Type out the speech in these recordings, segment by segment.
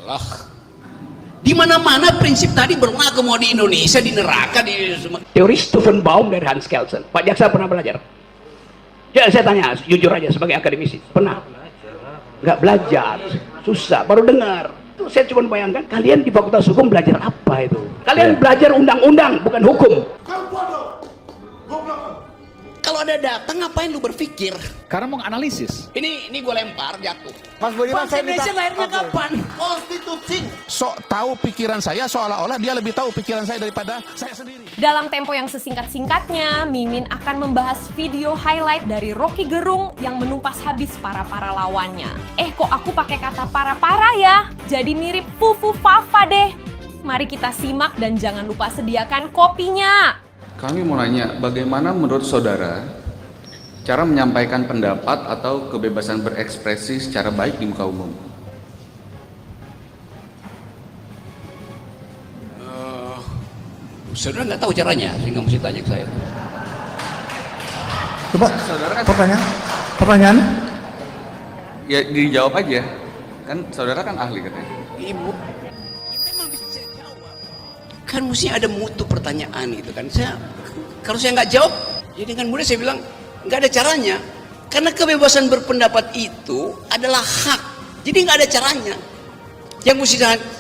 Elah. Di mana-mana prinsip tadi berlaku, mau di Indonesia, di neraka, di semua. Teori Stephen Baum dari Hans Kelsen. Pak Jaksa pernah belajar? Ya, saya tanya jujur aja sebagai akademisi, pernah? Nggak belajar, susah, baru dengar. Tuh, saya cuma bayangkan kalian di Fakultas Hukum belajar apa itu? Kalian belajar undang-undang, bukan hukum. Kalau ada data, ngapain lu berpikir? Karena mau analisis. Ini gue lempar, jatuh. Mas Budiman, saya minta lahirnya kapan? Konstitusi. Sok tahu pikiran saya, seolah-olah dia lebih tahu pikiran saya daripada saya sendiri. Dalam tempo yang sesingkat-singkatnya, Mimin akan membahas video highlight dari Rocky Gerung yang menumpas habis para-para lawannya. Kok aku pakai kata para-para ya? Jadi mirip Fufu Fafa deh. Mari kita simak dan jangan lupa sediakan kopinya. Kami mau nanya, bagaimana menurut saudara cara menyampaikan pendapat atau kebebasan berekspresi secara baik di muka umum? Saudara nggak tahu caranya, sehingga mesti tanya ke saya. Coba, Saudara kan, pertanyaan? ya dijawab aja, kan saudara kan ahli katanya. Ibu, memang bisa saya jawab. Kan mesti ada mutu pertanyaan gitu kan. Kalau saya nggak jawab, ya dengan mudah saya bilang nggak ada caranya. Karena kebebasan berpendapat itu adalah hak. Jadi nggak ada caranya. Yang mesti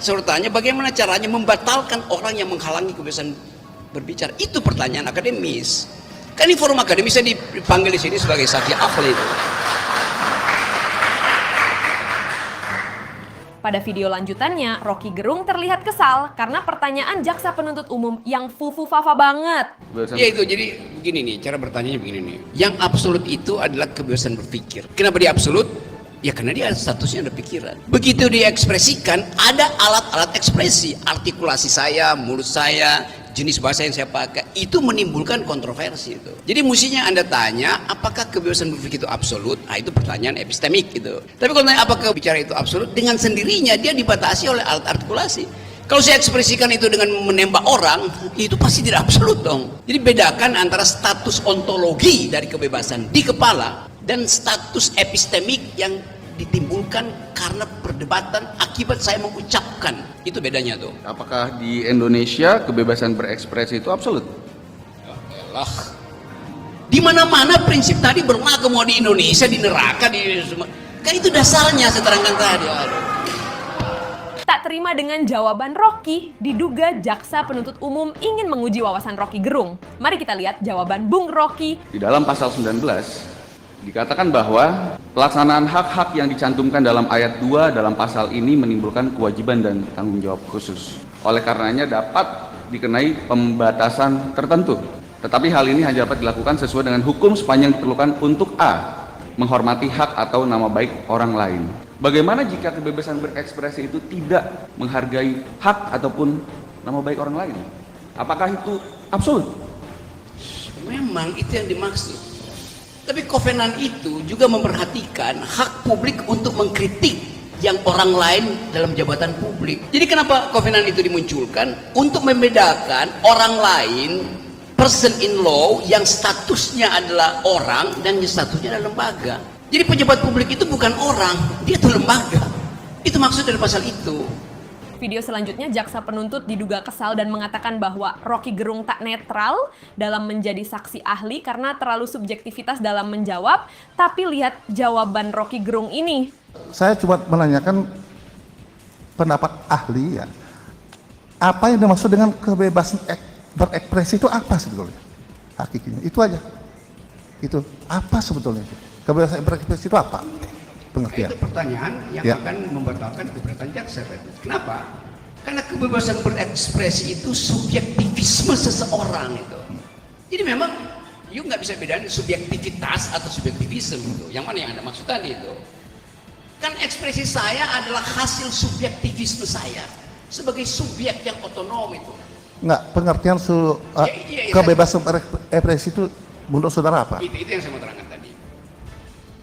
saya tanya, bagaimana caranya membatalkan orang yang menghalangi kebebasan berbicara? Itu pertanyaan akademis. Kan ini forum akademis, saya dipanggil di sini sebagai saksi ahli itu. Pada video lanjutannya, Rocky Gerung terlihat kesal karena pertanyaan jaksa penuntut umum yang fufu fafa banget. Ya itu, jadi begini nih, cara bertanya begini nih. Yang absolut itu adalah kebebasan berpikir. Kenapa dia absolut? Ya karena dia statusnya ada pikiran. Begitu diekspresikan, ada alat-alat ekspresi. Artikulasi saya, mulut saya, jenis bahasa yang saya pakai, itu menimbulkan kontroversi itu. Jadi mestinya Anda tanya, apakah kebebasan berpikir itu absolut? Nah, itu pertanyaan epistemik gitu. Tapi kalau tanya apakah bicara itu absolut, dengan sendirinya dia dibatasi oleh alat artikulasi. Kalau saya ekspresikan itu dengan menembak orang, itu pasti tidak absolut dong. Jadi bedakan antara status ontologi dari kebebasan di kepala dan status epistemik yang ditimbulkan karena perdebatan akibat saya mengucapkan. Itu bedanya tuh. Apakah di Indonesia kebebasan berekspresi itu absolut? Ya elah. Di mana-mana prinsip tadi berlaku, mau di Indonesia, di neraka, di semua. Kan itu dasarnya saya terangkan tadi. Aduh. Tak terima dengan jawaban Rocky, diduga jaksa penuntut umum ingin menguji wawasan Rocky Gerung. Mari kita lihat jawaban Bung Rocky. Di dalam pasal 19 dikatakan bahwa pelaksanaan hak-hak yang dicantumkan dalam ayat 2 dalam pasal ini menimbulkan kewajiban dan tanggung jawab khusus. Oleh karenanya dapat dikenai pembatasan tertentu. Tetapi hal ini hanya dapat dilakukan sesuai dengan hukum sepanjang diperlukan untuk A. Menghormati hak atau nama baik orang lain. Bagaimana jika kebebasan berekspresi itu tidak menghargai hak ataupun nama baik orang lain? Apakah itu absolut? Memang itu yang dimaksud. Tapi kovenan itu juga memperhatikan hak publik untuk mengkritik yang orang lain dalam jabatan publik. Jadi kenapa kovenan itu dimunculkan? Untuk membedakan orang lain, person in law, yang statusnya adalah orang dan yang statusnya adalah lembaga. Jadi pejabat publik itu bukan orang, dia itu lembaga. Itu maksud dari pasal itu. Video selanjutnya, jaksa penuntut diduga kesal dan mengatakan bahwa Rocky Gerung tak netral dalam menjadi saksi ahli karena terlalu subjektivitas dalam menjawab. Tapi lihat jawaban Rocky Gerung ini. Saya cuma menanyakan pendapat ahli ya. Apa yang dimaksud dengan kebebasan berekspresi itu apa sebetulnya? Hakikinya, itu aja. Itu apa sebetulnya? Kebebasan berekspresi itu apa? Pengertian. Itu pertanyaan yang akan membatalkan keberatan jaksa. Kenapa? Karena kebebasan berekspresi itu subjektivisme seseorang itu. Jadi memang you nggak bisa bedain subjektivitas atau subjektivisme itu. Yang mana yang Anda maksud tadi itu? Kan ekspresi saya adalah hasil subjektivisme saya sebagai subjek yang otonom itu. Enggak, pengertian kebebasan berekspresi itu menurut saudara apa? Itu yang saya mau terangkan tadi.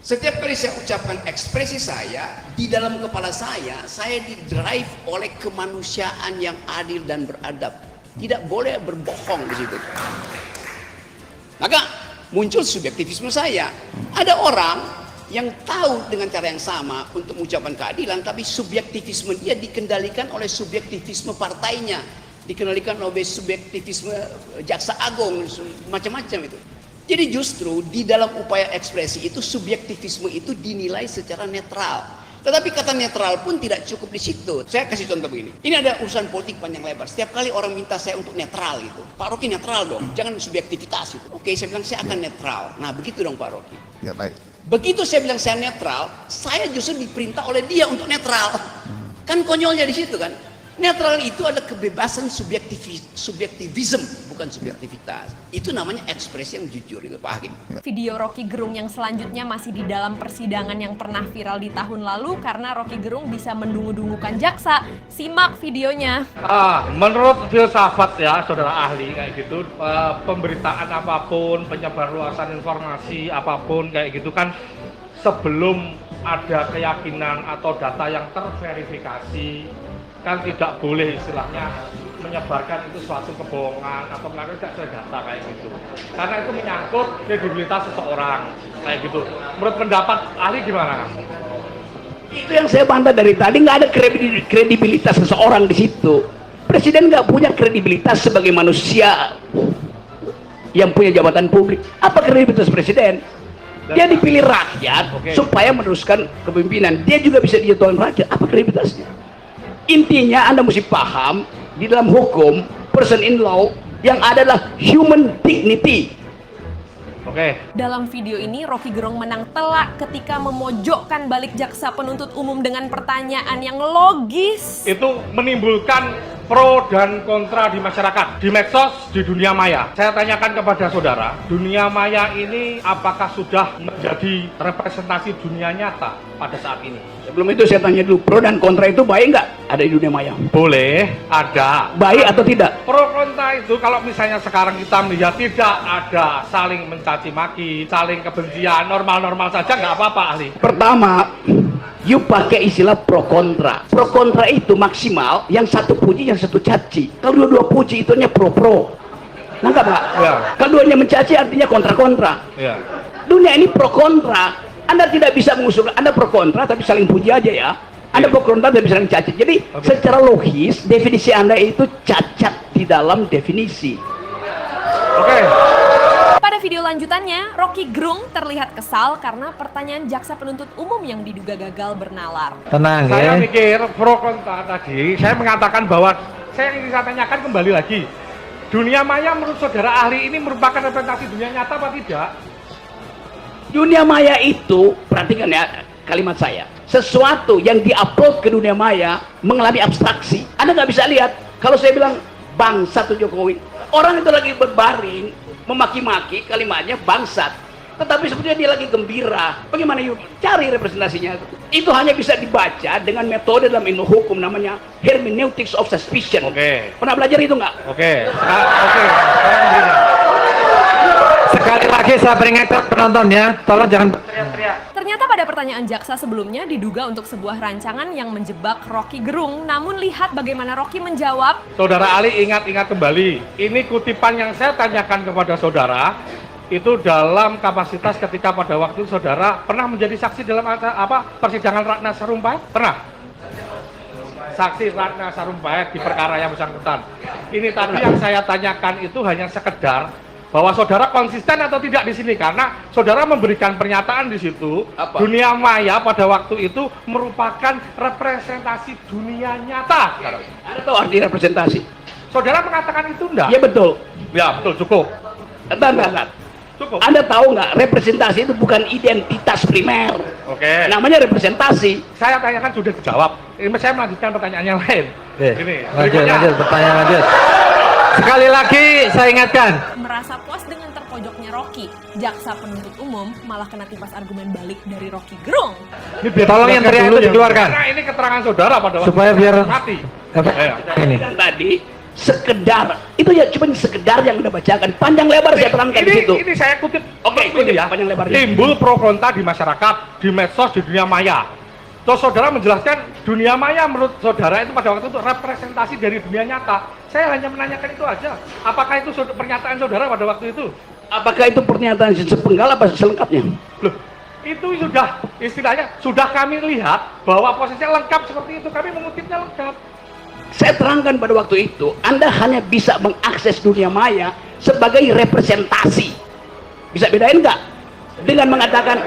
Setiap kali saya ucapkan ekspresi saya, di dalam kepala saya didrive oleh kemanusiaan yang adil dan beradab. Tidak boleh berbohong di situ. Maka muncul subjektivisme saya. Ada orang yang tahu dengan cara yang sama untuk mengucapkan keadilan, tapi subjektivisme dia dikendalikan oleh subjektivisme partainya, dikendalikan oleh subjektivisme jaksa agung, macam-macam itu. Jadi justru di dalam upaya ekspresi itu subjektivisme itu dinilai secara netral. Tetapi kata netral pun tidak cukup di situ. Saya kasih contoh begini. Ini ada urusan politik panjang lebar. Setiap kali orang minta saya untuk netral gitu. Pak Rocky netral dong, jangan subjektivitas gitu. Oke, saya bilang saya akan netral. Nah begitu dong Pak Rocky. Ya baik. Begitu saya bilang saya netral, saya justru diperintah oleh dia untuk netral. Kan konyolnya di situ kan. Netral itu adalah kebebasan subjektivisme, bukan subjektivitas. Itu namanya ekspresi yang jujur itu Pak Hakim. Video Rocky Gerung yang selanjutnya masih di dalam persidangan yang pernah viral di tahun lalu karena Rocky Gerung bisa mendungu-dungukan jaksa. Simak videonya. Menurut filsafat ya saudara ahli kayak gitu, pemberitaan apapun, penyebarluasan informasi apapun kayak gitu kan sebelum ada keyakinan atau data yang terverifikasi kan tidak boleh istilahnya menyebarkan itu suatu kebohongan atau melakukan tidak sesuai data kayak gitu, karena itu menyangkut kredibilitas seseorang kayak gitu. Menurut pendapat ahli gimana? Itu yang saya bantah dari tadi, nggak ada kredibilitas seseorang di situ. Presiden nggak punya kredibilitas sebagai manusia yang punya jabatan publik. Apa kredibilitas presiden? Dia dipilih rakyat supaya meneruskan kepemimpinan. Dia juga bisa dijatuhkan rakyat. Apa kredibilitasnya? Intinya Anda mesti paham di dalam hukum, person in law yang adalah human dignity. Dalam video ini Rocky Gerung menang telak ketika memojokkan balik jaksa penuntut umum dengan pertanyaan yang logis. Itu menimbulkan pro dan kontra di masyarakat, di medsos, di dunia maya. Saya tanyakan kepada saudara, dunia maya ini apakah sudah menjadi representasi dunia nyata pada saat ini? Sebelum itu saya tanya dulu, pro dan kontra itu baik nggak ada di dunia maya? Boleh, ada. Baik atau tidak? Pro kontra itu kalau misalnya sekarang kita melihat tidak ada saling mencaci maki, saling kebencian, normal-normal saja nggak apa-apa ahli. Pertama, you pakai istilah pro kontra. Pro kontra itu maksimal yang satu puji, yang satu caci. Kalau dua-dua puji itu pro-pro. Nangkap Pak? Ya. Keduanya mencaci artinya kontra-kontra. Ya. Dunia ini pro kontra. Anda tidak bisa mengusulkan Anda pro kontra tapi saling puji aja ya. Anda pro kontra tapi saling caci. Jadi secara logis definisi Anda itu cacat di dalam definisi. Pada video lanjutannya, Rocky Gerung terlihat kesal karena pertanyaan jaksa penuntut umum yang diduga gagal bernalar. Tenang saya mikir pro kontra tadi, saya mengatakan bahwa saya ingin saya tanyakan kembali lagi. Dunia maya menurut saudara ahli ini merupakan representasi dunia nyata apa tidak? Dunia maya itu, perhatikan ya kalimat saya, sesuatu yang diupload ke dunia maya mengalami abstraksi. Anda nggak bisa lihat. Kalau saya bilang bangsat tuh Jokowi, orang itu lagi berbaring memaki-maki, kalimatnya bangsat, tetapi sebetulnya dia lagi gembira. Bagaimana yuk cari representasinya? Itu hanya bisa dibaca dengan metode dalam ilmu hukum namanya hermeneutics of suspicion. Pernah belajar itu nggak? Sekali lagi saya peringatkan penonton ya, tolong jangan teriak-teriak. Ternyata pada pertanyaan jaksa sebelumnya diduga untuk sebuah rancangan yang menjebak Rocky Gerung, namun lihat bagaimana Rocky menjawab. Saudara ahli ingat-ingat kembali, ini kutipan yang saya tanyakan kepada saudara itu dalam kapasitas ketika pada waktu saudara pernah menjadi saksi dalam persidangan Ratna Sarumpait? Pernah? Saksi Ratna Sarumpait di perkara yang bersangkutan. Ini tadi yang saya tanyakan itu hanya sekedar bahwa saudara konsisten atau tidak di sini, karena saudara memberikan pernyataan di situ. Dunia maya pada waktu itu merupakan representasi dunia nyata. Anda tahu arti representasi? Saudara mengatakan itu enggak? Ya betul. Ya betul, cukup. Entar. Cukup. Anda tahu nggak representasi itu bukan identitas primer. Namanya representasi. Saya tanyakan sudah dijawab. Ini saya melanjutkan pertanyaan yang lain. Ini Lanjut, pertanyaan lanjut. Sekali lagi saya ingatkan. Merasa puas dengan terpojoknya Rocky, jaksa penuntut umum malah kena tipas argumen balik dari Rocky Gerung. Tolong yang teriak itu dikeluarkan. Karena ini keterangan saudara pada waktu supaya biar mati. Ini. Dan tadi sekedar itu ya cuma sekedar yang Anda bacakan, panjang lebar saya terangkan di situ. Ini saya kutip. Kutip ya, panjang lebar. Timbul pro kontra di masyarakat, di medsos, di dunia maya. Terus saudara menjelaskan dunia maya menurut saudara itu pada waktu itu representasi dari dunia nyata. Saya hanya menanyakan itu aja. Apakah itu pernyataan saudara pada waktu itu? Apakah itu pernyataan sepenggal apa selengkapnya? Loh, Itu sudah istilahnya sudah kami lihat bahwa posisinya lengkap seperti itu, kami mengutipnya lengkap. Saya terangkan pada waktu itu, Anda hanya bisa mengakses dunia maya sebagai representasi. Bisa bedain nggak? Dengan mengatakan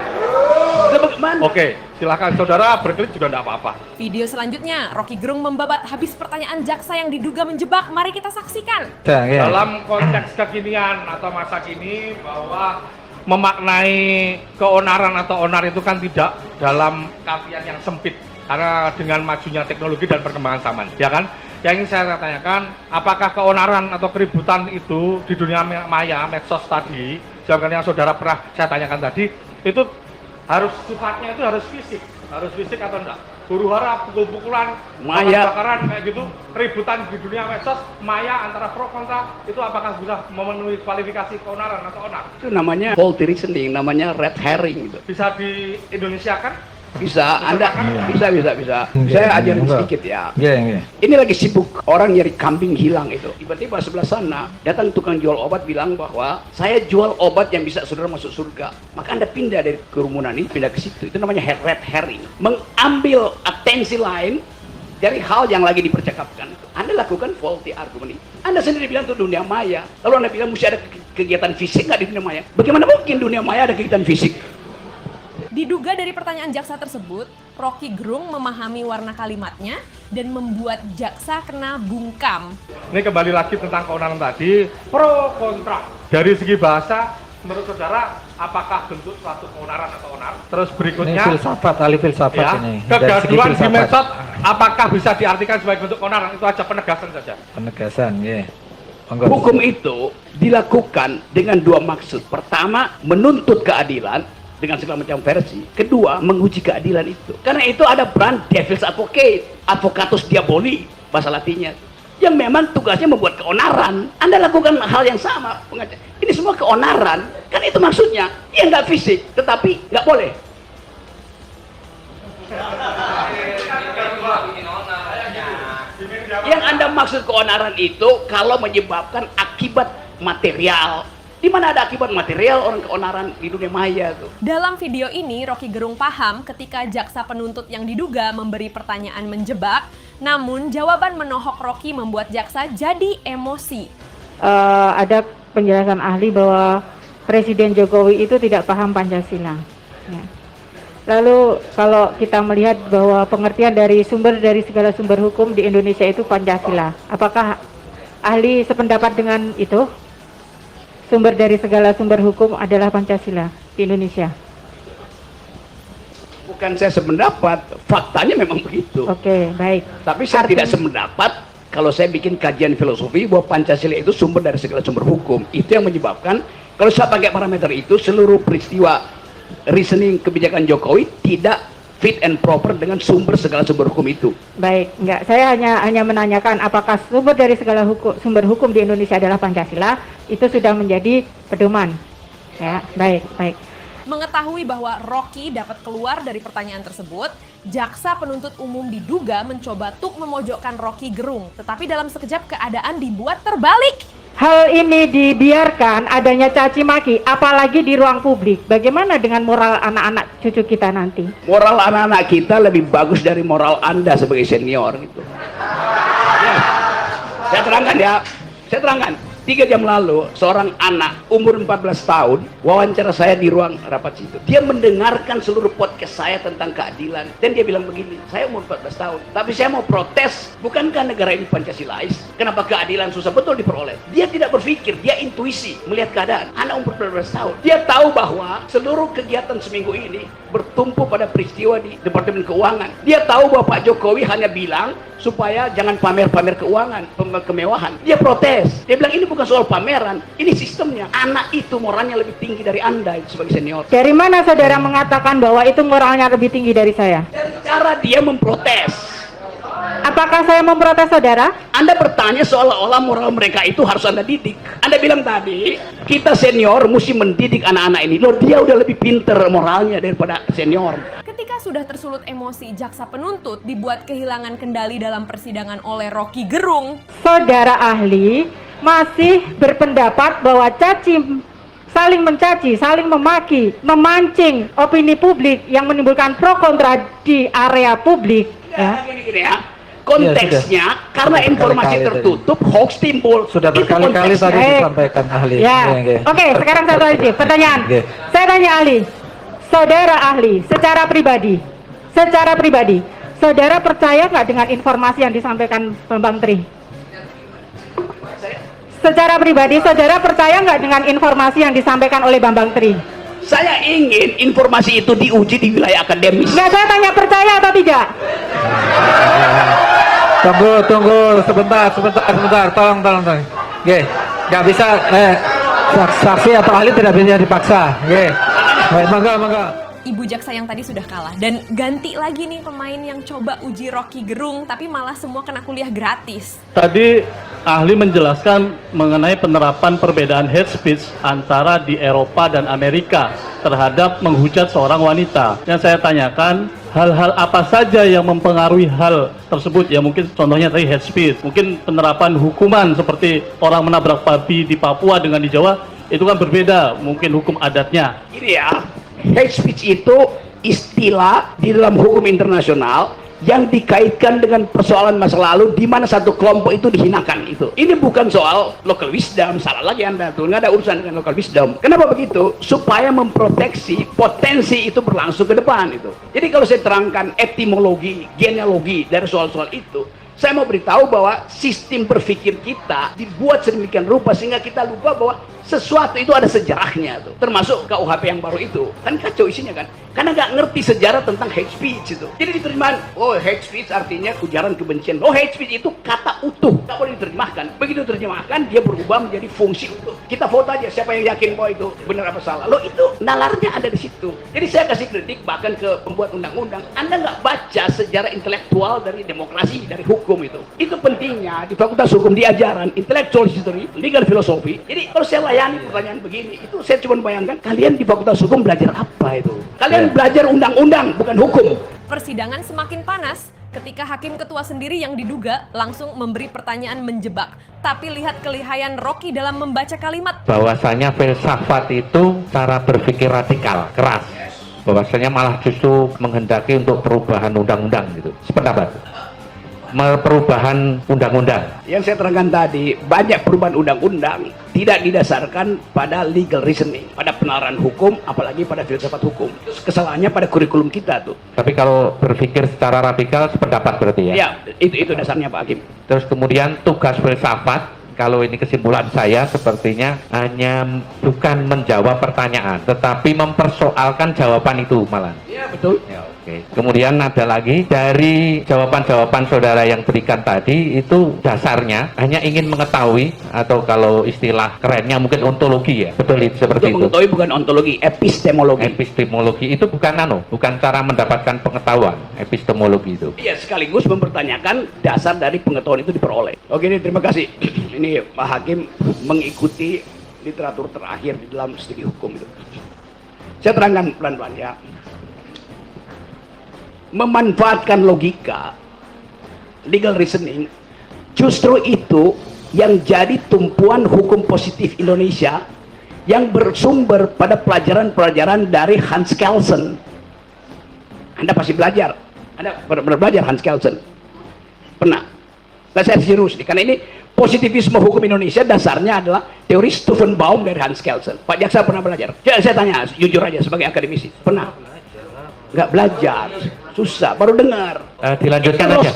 bagaimana? Oke, silakan saudara berkelit juga tidak apa-apa. Video selanjutnya, Rocky Gerung membabat habis pertanyaan jaksa yang diduga menjebak. Mari kita saksikan. Dalam konteks kekinian atau masa kini bahwa memaknai keonaran atau onar itu kan tidak dalam artian yang sempit karena dengan majunya teknologi dan perkembangan zaman, ya kan? Yang ingin saya tanyakan, apakah keonaran atau keributan itu di dunia maya, medsos tadi, yang saudara pernah saya tanyakan tadi, itu harus sifatnya itu harus fisik atau enggak? Huru hara, pukul-pukulan, maya, bakaran kayak gitu, keributan di dunia medsos, maya antara pro kontra, itu apakah sudah memenuhi kualifikasi keonaran atau onar? Itu namanya faulty reasoning, namanya red herring gitu. Bisa di Indonesia kan? Bisa, Anda bisa. Saya ajarin sedikit ya. Iya. Ini lagi sibuk orang nyari kambing hilang itu. Tiba-tiba sebelah sana datang tukang jual obat bilang bahwa saya jual obat yang bisa saudara masuk surga. Maka Anda pindah dari kerumunan ini, pindah ke situ. Itu namanya red herring. Mengambil atensi lain dari hal yang lagi dipercakapkan. Anda lakukan faulty argument. Anda sendiri bilang itu dunia maya. Lalu Anda bilang mesti ada kegiatan fisik nggak di dunia maya? Bagaimana mungkin dunia maya ada kegiatan fisik? Diduga dari pertanyaan jaksa tersebut, Rocky Gerung memahami warna kalimatnya dan membuat jaksa kena bungkam. Ini kembali lagi tentang keonaran tadi, pro kontra. Dari segi bahasa, menurut saudara, apakah bentuk suatu keonaran atau onar? Terus berikutnya, ini filsafat, ahli filsafat ya, ini. kegaduhan di medsos, apakah bisa diartikan sebagai bentuk keonaran? Itu aja penegasan saja. Penegasan, ya. Hukum itu dilakukan dengan dua maksud. Pertama, menuntut keadilan dengan segala macam versi. Kedua, menguji keadilan itu. Karena itu ada peran devil's advocate, advocatus diaboli, bahasa latinnya. Yang memang tugasnya membuat keonaran. Anda lakukan hal yang sama. Ini semua keonaran. Kan itu maksudnya. Dia nggak fisik, tetapi nggak boleh. Yang Anda maksud keonaran itu kalau menyebabkan akibat material. Di mana ada akibat material orang keonaran di dunia maya tuh. Dalam video ini, Rocky Gerung paham ketika jaksa penuntut yang diduga memberi pertanyaan menjebak, namun jawaban menohok Rocky membuat jaksa jadi emosi. Ada penjelasan ahli bahwa Presiden Jokowi itu tidak paham Pancasila. Ya. Lalu kalau kita melihat bahwa pengertian dari segala sumber hukum di Indonesia itu Pancasila, apakah ahli sependapat dengan itu? Sumber dari segala sumber hukum adalah Pancasila di Indonesia. Bukan saya sependapat, faktanya memang begitu. Oke, baik. Tapi saya tidak sependapat kalau saya bikin kajian filosofi bahwa Pancasila itu sumber dari segala sumber hukum. Itu yang menyebabkan kalau saya pakai parameter itu, seluruh peristiwa reasoning kebijakan Jokowi tidak fit and proper dengan segala sumber hukum itu. Baik, enggak. Saya hanya menanyakan apakah sumber dari segala sumber hukum di Indonesia adalah Pancasila, itu sudah menjadi pedoman. Ya, baik. Mengetahui bahwa Rocky dapat keluar dari pertanyaan tersebut, jaksa penuntut umum diduga mencoba tuk memojokkan Rocky Gerung, tetapi dalam sekejap keadaan dibuat terbalik. Hal ini dibiarkan adanya caci maki, apalagi di ruang publik. Bagaimana dengan moral anak-anak cucu kita nanti? Moral anak-anak kita lebih bagus dari moral Anda sebagai senior gitu. Ya. Saya terangkan. 3 jam lalu, seorang anak umur 14 tahun wawancara saya di ruang rapat situ. Dia mendengarkan seluruh podcast saya tentang keadilan. Dan dia bilang begini, saya umur 14 tahun, tapi saya mau protes. Bukankah negara ini Pancasilais? Kenapa keadilan susah betul diperoleh? Dia tidak berpikir, dia intuisi melihat keadaan. Anak umur 14 tahun. Dia tahu bahwa seluruh kegiatan seminggu ini bertumpu pada peristiwa di Departemen Keuangan. Dia tahu bahwa Pak Jokowi hanya bilang supaya jangan pamer-pamer keuangan, kemewahan. Dia protes. Dia bilang ini bukan soal pameran, ini sistemnya. Anak itu moralnya lebih tinggi dari Anda sebagai senior. Dari mana saudara mengatakan bahwa itu moralnya lebih tinggi dari saya? Dari cara dia memprotes. Apakah saya memprotes saudara? Anda bertanya seolah-olah moral mereka itu harus Anda didik. Anda bilang tadi, kita senior mesti mendidik anak-anak ini. Loh, dia udah lebih pinter moralnya daripada senior. Ketika sudah tersulut emosi, jaksa penuntut dibuat kehilangan kendali dalam persidangan oleh Rocky Gerung. Saudara ahli masih berpendapat bahwa caci saling mencaci, saling memaki, memancing opini publik yang menimbulkan pro kontra di area publik. Ya. Gini ya. Konteksnya karena Sudah informasi berkali-kali tertutup, hoax timbul. Sudah Itu berkali-kali konteksnya. tadi disampaikan ahli. Ya. Oke, sekarang satu lagi pertanyaan. Saya tanya ahli, saudara ahli, secara pribadi, saudara percaya nggak dengan informasi yang disampaikan Bambang Tri? Secara pribadi, saudara percaya nggak dengan informasi yang disampaikan oleh Bambang Tri? Saya ingin informasi itu diuji di wilayah akademis. Nggak, saya tanya percaya atau tidak? Tunggu sebentar, tolong. Oke, nggak bisa, saksi atau ahli tidak bisa dipaksa. Oke, mangga. Ibu jaksa yang tadi sudah kalah dan ganti lagi nih pemain yang coba uji Rocky Gerung tapi malah semua kena kuliah gratis. Tadi ahli menjelaskan mengenai penerapan perbedaan hate speech antara di Eropa dan Amerika terhadap menghujat seorang wanita. Yang saya tanyakan, hal-hal apa saja yang mempengaruhi hal tersebut? Ya mungkin contohnya tadi hate speech, mungkin penerapan hukuman seperti orang menabrak babi di Papua dengan di Jawa, itu kan berbeda mungkin hukum adatnya. Ini ya, hate speech itu istilah di dalam hukum internasional yang dikaitkan dengan persoalan masa lalu di mana satu kelompok itu dihinakan itu. Ini bukan soal local wisdom, salah lagi Anda tuh, nggak ada urusan dengan local wisdom. Kenapa begitu? Supaya memproteksi potensi itu berlangsung ke depan itu. Jadi kalau saya terangkan etimologi, genealogi dari soal-soal itu, saya mau beritahu bahwa sistem berpikir kita dibuat sedemikian rupa sehingga kita lupa bahwa sesuatu itu ada sejarahnya tuh, termasuk KUHP yang baru itu kan kacau isinya kan, karena nggak ngerti sejarah tentang hate speech itu. Jadi diterjemahkan, oh hate speech artinya ujaran kebencian, oh hate speech itu kata utuh, nggak boleh diterjemahkan. Begitu diterjemahkan dia berubah menjadi fungsi utuh. Kita vote aja siapa yang yakin bahwa itu benar apa salah. Loh itu nalarnya ada di situ. Jadi saya kasih kritik bahkan ke pembuat undang-undang, Anda nggak baca sejarah intelektual dari demokrasi, dari hukum itu. Itu pentingnya di Fakultas Hukum diajaran intellectual history, legal philosophy. Jadi kalau saya layani pertanyaan begini, itu saya cuma bayangkan kalian di Fakultas Hukum belajar apa itu? Kalian belajar undang-undang bukan hukum. Persidangan semakin panas ketika hakim ketua sendiri yang diduga langsung memberi pertanyaan menjebak. Tapi lihat kelihayan Rocky dalam membaca kalimat. Bahwasanya filsafat itu cara berpikir radikal, keras. Bahwasanya malah justru menghendaki untuk perubahan undang-undang gitu. Sependapat. Perubahan undang-undang. Yang saya terangkan tadi, banyak perubahan undang-undang tidak didasarkan pada legal reasoning, pada penalaran hukum, apalagi pada filsafat hukum. Terus kesalahannya pada kurikulum kita tuh. Tapi kalau berpikir secara radikal sependapat berarti ya? Ya, itu dasarnya Pak Hakim. Terus kemudian tugas filsafat, kalau ini kesimpulan saya sepertinya hanya bukan menjawab pertanyaan, tetapi mempersoalkan jawaban itu malah. Iya betul. Ya, oke. Kemudian ada lagi dari jawaban-jawaban saudara yang berikan tadi itu dasarnya hanya ingin mengetahui atau kalau istilah kerennya mungkin ontologi ya, betul itu seperti itu. Mengetahui bukan ontologi, epistemologi. Epistemologi itu bukan cara mendapatkan pengetahuan, epistemologi itu. Iya, sekaligus mempertanyakan dasar dari pengetahuan itu diperoleh. Oke, ini terima kasih. Ini Pak Hakim mengikuti literatur terakhir di dalam studi hukum itu. Saya terangkan pelan-pelan ya. Memanfaatkan logika, legal reasoning, justru itu yang jadi tumpuan hukum positif Indonesia yang bersumber pada pelajaran-pelajaran dari Hans Kelsen. Anda pasti belajar. Anda pernah belajar Hans Kelsen? Pernah? Nah, saya serius nih, karena ini positivisme hukum Indonesia dasarnya adalah teori Stephen Baum dari Hans Kelsen. Pak Jaksa pernah belajar? Ya, saya tanya jujur aja sebagai akademisi, pernah? Nggak belajar, susah, baru dengar. Dilanjutkan aja.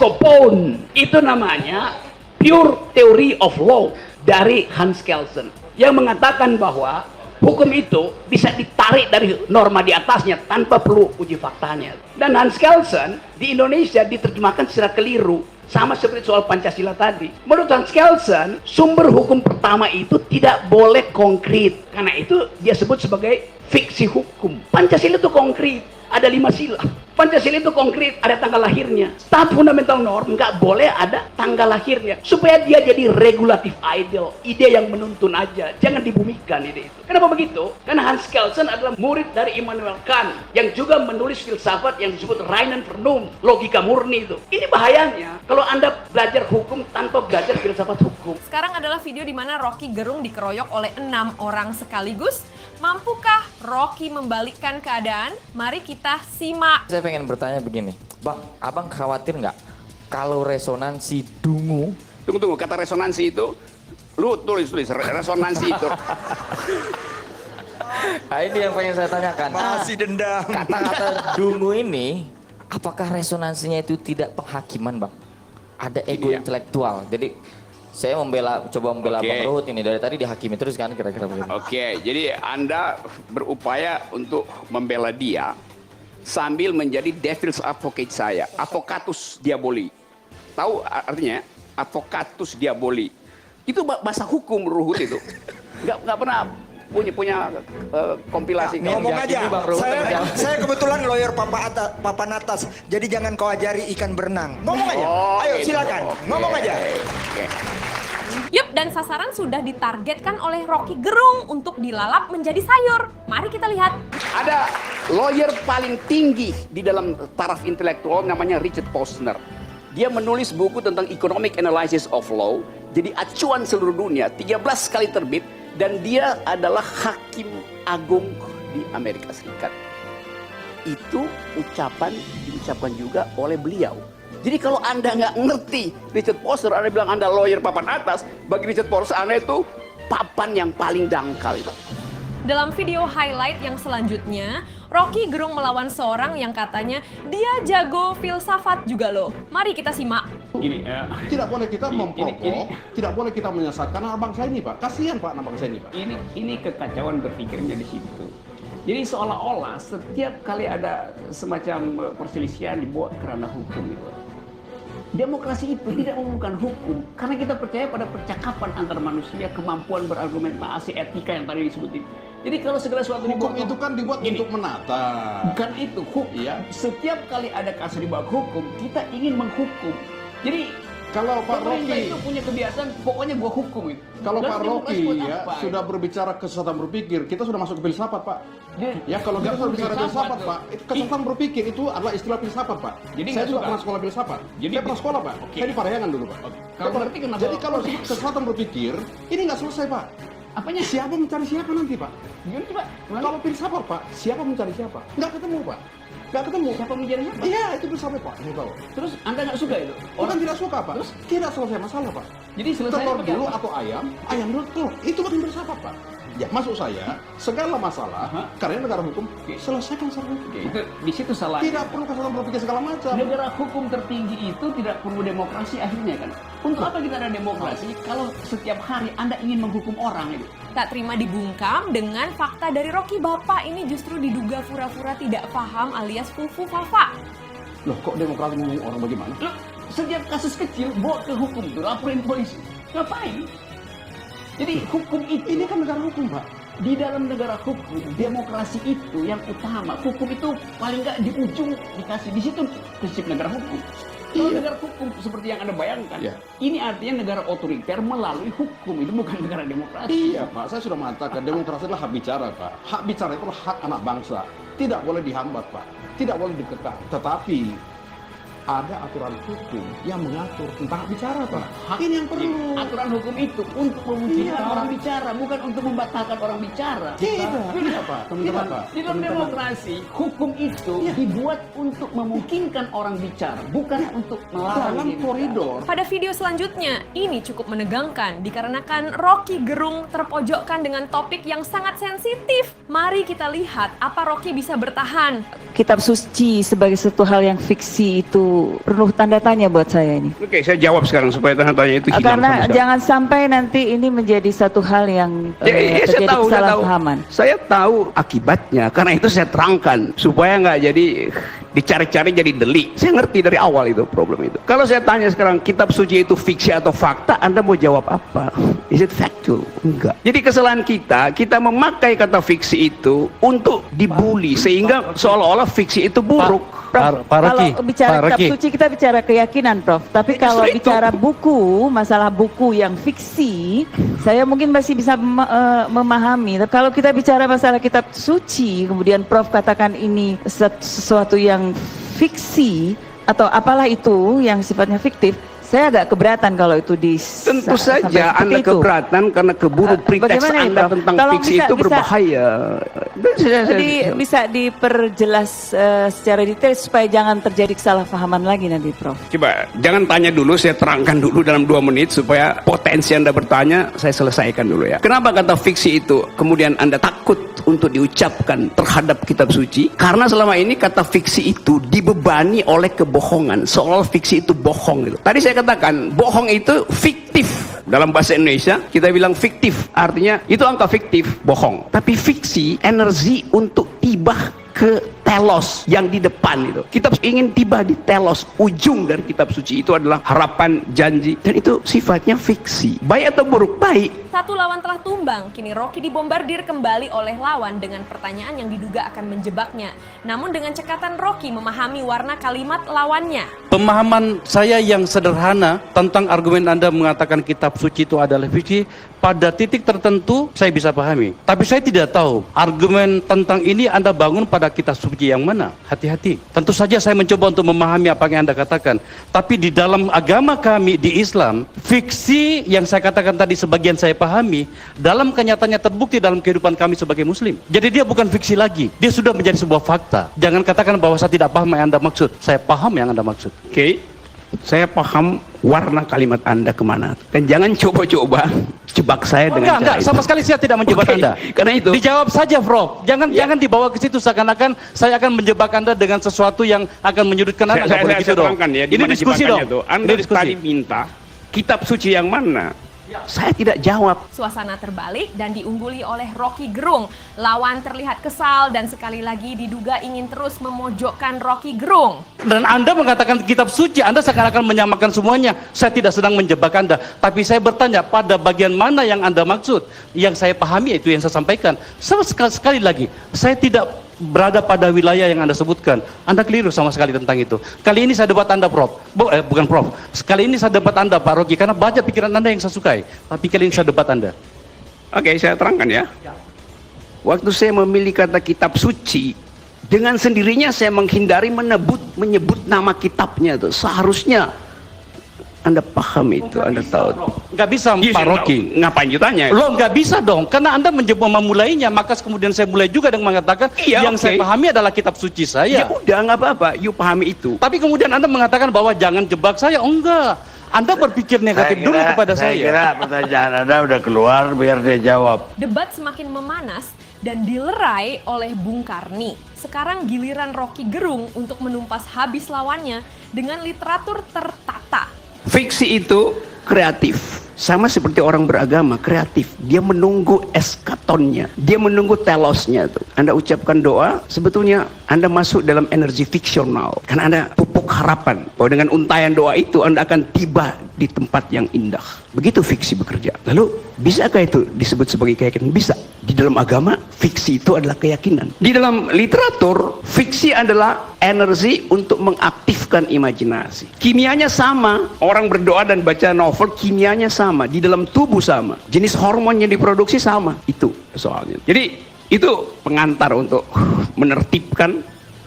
Itu namanya pure theory of law dari Hans Kelsen yang mengatakan bahwa hukum itu bisa ditarik dari norma di atasnya tanpa perlu uji faktanya. Dan Hans Kelsen di Indonesia diterjemahkan secara keliru, sama seperti soal Pancasila tadi. Menurut Hans Kelsen, sumber hukum pertama itu tidak boleh konkret. Karena itu dia sebut sebagai fiksi hukum. Pancasila itu konkret, ada 5 sila. Pancasila itu konkret, ada tanggal lahirnya. Tahap fundamental norm nggak boleh ada tanggal lahirnya, supaya dia jadi regulatif ideal, ide yang menuntun aja, jangan dibumikan ide itu. Kenapa begitu? Karena Hans Kelsen adalah murid dari Immanuel Kant yang juga menulis filsafat yang disebut reinen Vernunft, logika murni itu. Ini bahayanya kalau Anda belajar hukum tanpa belajar filsafat hukum. Sekarang adalah video di mana Rocky Gerung dikeroyok oleh 6 orang sekaligus. Mampukah Rocky membalikkan keadaan? Mari kita simak. Saya pengen bertanya begini, Bang, abang khawatir nggak kalau resonansi dungu? Tunggu, kata resonansi itu, lu tulis resonansi itu. Nah, ini yang pengen saya tanyakan. Masih dendam. Kata-kata dungu ini, apakah resonansinya itu tidak penghakiman, Bang? Ada ego intelektual. Jadi saya coba membela Bang Ruhut ini dari tadi dihakimi terus kan kira-kira begitu. Oke, jadi Anda berupaya untuk membela dia sambil menjadi devil's advocate saya, advocatus diaboli. Tahu artinya? Advocatus diaboli. Itu bahasa hukum Ruhut itu. Nggak pernah punya kompilasi. Ngomong aja. Saya kebetulan lawyer papan atas, jadi jangan kau ajari ikan berenang. Ngomong aja. Ayo silakan. Ngomong aja. Yup, dan sasaran sudah ditargetkan oleh Rocky Gerung untuk dilalap menjadi sayur. Mari kita lihat. Ada lawyer paling tinggi di dalam taraf intelektual namanya Richard Posner. Dia menulis buku tentang economic analysis of law, jadi acuan seluruh dunia, 13 kali terbit, dan dia adalah hakim agung di Amerika Serikat. Itu diucapkan juga oleh beliau. Jadi kalau Anda nggak ngerti Richard Posner, Anda bilang Anda lawyer papan atas, bagi Richard Posner Anda itu papan yang paling dangkal itu. Dalam video highlight yang selanjutnya, Rocky Gerung melawan seorang yang katanya dia jago filsafat juga loh. Mari kita simak. Tidak boleh kita memprovok, tidak boleh kita menyesatkan anak bangsa ini, Pak. Kasihan Pak anak bangsa ini, Pak. Ini kekacauan berpikirnya di situ. Jadi seolah-olah setiap kali ada semacam perselisihan dibuat karena hukum itu. Demokrasi itu tidak memerlukan hukum karena kita percaya pada percakapan antar manusia, kemampuan berargumentasi, etika yang tadi disebutin. Jadi kalau segala sesuatu hukum itu kan dibuat untuk menata. Bukan itu hukum. Ya. Setiap kali ada kasus di bawah hukum, kita ingin menghukum. Jadi kalau Pak Rocky itu punya kebiasaan, pokoknya gua hukum itu. Kalau Pak Rocky sudah berbicara kesesatan berpikir, kita sudah masuk ke filsafat, Pak. Ya kalau kita sudah bicara filsafat, Pak, kesesatan berpikir itu adalah istilah filsafat, Pak. Jadi saya juga pernah sekolah filsafat. Saya pernah sekolah, Pak. Saya di Parahyangan dulu, Pak. Jadi kalau kesesatan berpikir, ini nggak selesai, Pak. Apanya? Siapa mencari siapa nanti, Pak? Kalau filsafat, Pak, siapa mencari siapa? Nggak ketemu, Pak. Nggak ketemu. Siapa mencari siapa? Iya, itu filsafat, Pak. Saya tahu. Terus Anda nggak suka itu? Orang tidak suka, Pak. Terus tidak selesai masalah, Pak. Jadi selesai telur dulu atau ayam dulu telur. Itu bukan filsafat, Pak. Ya, maksud saya, segala masalah karena negara hukum selesaikan secara hukum. Itu di situ salah. Tidak perlu kesalahan berpikir segala macam. Negara hukum tertinggi itu tidak perlu demokrasi akhirnya kan. Untuk apa kita ada demokrasi kalau setiap hari Anda ingin menghukum orang itu? Tak terima dibungkam dengan fakta dari Rocky, Bapak ini justru diduga pura-pura tidak paham alias fufu fafa. Loh, kok demokrasi ngomong orang bagaimana? Loh, setiap kasus kecil bawa ke hukum itu, laporin polisi. Ngapain? Jadi hukum itu, ini kan negara hukum, Pak. Di dalam negara hukum, demokrasi itu yang utama. Hukum itu paling nggak di ujung dikasih. Di situ prinsip negara hukum. Kalau negara hukum seperti yang Anda bayangkan, ini artinya negara otoriter melalui hukum. Itu bukan negara demokrasi. Iya, Pak. Saya sudah mengatakan demokrasi adalah hak bicara, Pak. Hak bicara itu hak anak bangsa. Tidak boleh dihambat, Pak. Tidak boleh dikekang. Tetapi ada aturan hukum yang mengatur tentang bicara, Pak. Ini yang perlu. Aturan hukum itu untuk memungkinkan orang bicara, bukan untuk membatalkan orang bicara. Tidak, Pak. Di dalam demokrasi, hukum itu dibuat untuk memungkinkan orang bicara, bukan untuk melarang koridor. Pada video selanjutnya, ini cukup menegangkan dikarenakan Rocky Gerung terpojokkan dengan topik yang sangat sensitif. Mari kita lihat apa Rocky bisa bertahan. Kitab suci sebagai suatu hal yang fiksi itu penuh tanda tanya buat saya ini. Oke, saya jawab sekarang supaya tanda tanya itu hilang. Karena jangan sampai nanti ini menjadi satu hal yang terjadi kesalahpahaman. Saya tahu akibatnya, karena itu saya terangkan supaya nggak jadi dicari-cari jadi delik. Saya ngerti dari awal itu problem itu. Kalau saya tanya sekarang kitab suci itu fiksi atau fakta, Anda mau jawab apa? Is it factual? Enggak. Jadi kesalahan kita memakai kata fiksi itu untuk dibully sehingga seolah-olah fiksi itu buruk. Prof, kalau bicara kitab suci kita bicara keyakinan, Prof. Tapi kalau bicara buku, masalah buku yang fiksi, saya mungkin masih bisa memahami. Tapi kalau kita bicara masalah kitab suci, kemudian Prof katakan ini sesuatu yang fiksi atau apalah itu yang sifatnya fiktif, saya agak keberatan kalau itu tentu saja Anda keberatan karena keburu preteks Anda tentang fiksi itu berbahaya. Jadi bisa diperjelas secara detail supaya jangan terjadi kesalahpahaman lagi nanti, Prof. Coba jangan tanya dulu, saya terangkan dulu dalam 2 menit supaya potensi Anda bertanya saya selesaikan dulu ya. Kenapa kata fiksi itu kemudian Anda takut untuk diucapkan terhadap kitab suci? Karena selama ini kata fiksi itu dibebani oleh kebohongan, seolah fiksi itu bohong gitu. Tadi saya katakan bohong itu fiktif. Dalam bahasa Indonesia kita bilang fiktif, artinya itu angka fiktif, bohong. Tapi fiksi energi untuk tiba ke telos yang di depan itu. Kita ingin tiba di telos, ujung dari kitab suci itu adalah harapan, janji, dan itu sifatnya fiksi. Baik atau buruk? Baik. Satu lawan telah tumbang, kini Rocky dibombardir kembali oleh lawan dengan pertanyaan yang diduga akan menjebaknya. Namun dengan cekatan Rocky memahami warna kalimat lawannya. Pemahaman saya yang sederhana tentang argumen Anda mengatakan kitab suci itu adalah fiksi, pada titik tertentu saya bisa pahami. Tapi saya tidak tahu argumen tentang ini Anda bangun pada kitab suci yang mana. Hati-hati. Tentu saja saya mencoba untuk memahami apa yang Anda katakan. Tapi di dalam agama kami di Islam, fiksi yang saya katakan tadi sebagian saya pahami, dalam kenyataannya terbukti dalam kehidupan kami sebagai Muslim. Jadi dia bukan fiksi lagi. Dia sudah menjadi sebuah fakta. Jangan katakan bahwa saya tidak paham yang Anda maksud. Saya paham yang Anda maksud. Oke. Saya paham warna kalimat Anda kemana. Dan jangan coba-coba jebak saya dengan enggak, sama sekali saya tidak menjebak Anda. Karena itu dijawab saja, Prof. Jangan dibawa ke situ seakan-akan saya akan menjebak Anda dengan sesuatu yang akan menyudutkan Anda. Saya terangkan ya. Ini diskusi dong. Anda tadi minta kitab suci yang mana? Saya tidak jawab. Suasana terbalik dan diungguli oleh Rocky Gerung. Lawan terlihat kesal dan sekali lagi diduga ingin terus memojokkan Rocky Gerung. Dan Anda mengatakan kitab suci, Anda seakan-akan menyamakan semuanya. Saya tidak sedang menjebak Anda, tapi saya bertanya pada bagian mana yang Anda maksud. Yang saya pahami itu yang saya sampaikan. Sekali lagi, saya tidak berada pada wilayah yang Anda sebutkan. Anda keliru sama sekali tentang itu. Kali ini saya debat Anda, Prof. Bukan Prof. Sekali ini saya debat Anda, Pak Rocky, karena banyak pikiran Anda yang saya sukai. Tapi kali ini saya debat Anda. Oke, saya terangkan ya. Waktu saya memilih kata kitab suci, dengan sendirinya saya menghindari menyebut nama kitabnya itu. Seharusnya Anda paham itu, Anda tahu. Nggak bisa, Pak Rocky. Ngapain ditanya? Loh, nggak bisa dong, karena Anda memulainya, maka kemudian saya mulai juga dengan mengatakan yang saya pahami adalah kitab suci saya. Ya udah, nggak apa-apa, you pahami itu. Tapi kemudian Anda mengatakan bahwa jangan jebak saya. Oh enggak, Anda berpikir negatif dulu kepada saya. Saya kira pertanyaan Anda udah keluar, biar dia jawab. Debat semakin memanas dan dilerai oleh Bung Karni. Sekarang giliran Rocky Gerung untuk menumpas habis lawannya dengan literatur tertata. Fiksi itu kreatif. Sama seperti orang beragama, kreatif. Dia menunggu eskatonnya. Dia menunggu telosnya. Anda ucapkan doa, sebetulnya Anda masuk dalam energi fiksional. Karena Anda pupuk harapan bahwa dengan untayan doa itu Anda akan tiba di tempat yang indah. Begitu fiksi bekerja. Lalu, bisakah itu disebut sebagai keyakinan? Bisa. Di dalam agama, fiksi itu adalah keyakinan. Di dalam literatur, fiksi adalah energi untuk mengaktifkan imajinasi. Kimianya sama. Orang berdoa dan baca novel, kimianya sama. Di dalam tubuh sama. Jenis hormon yang diproduksi sama. Itu soalnya. Jadi, itu pengantar untuk menertibkan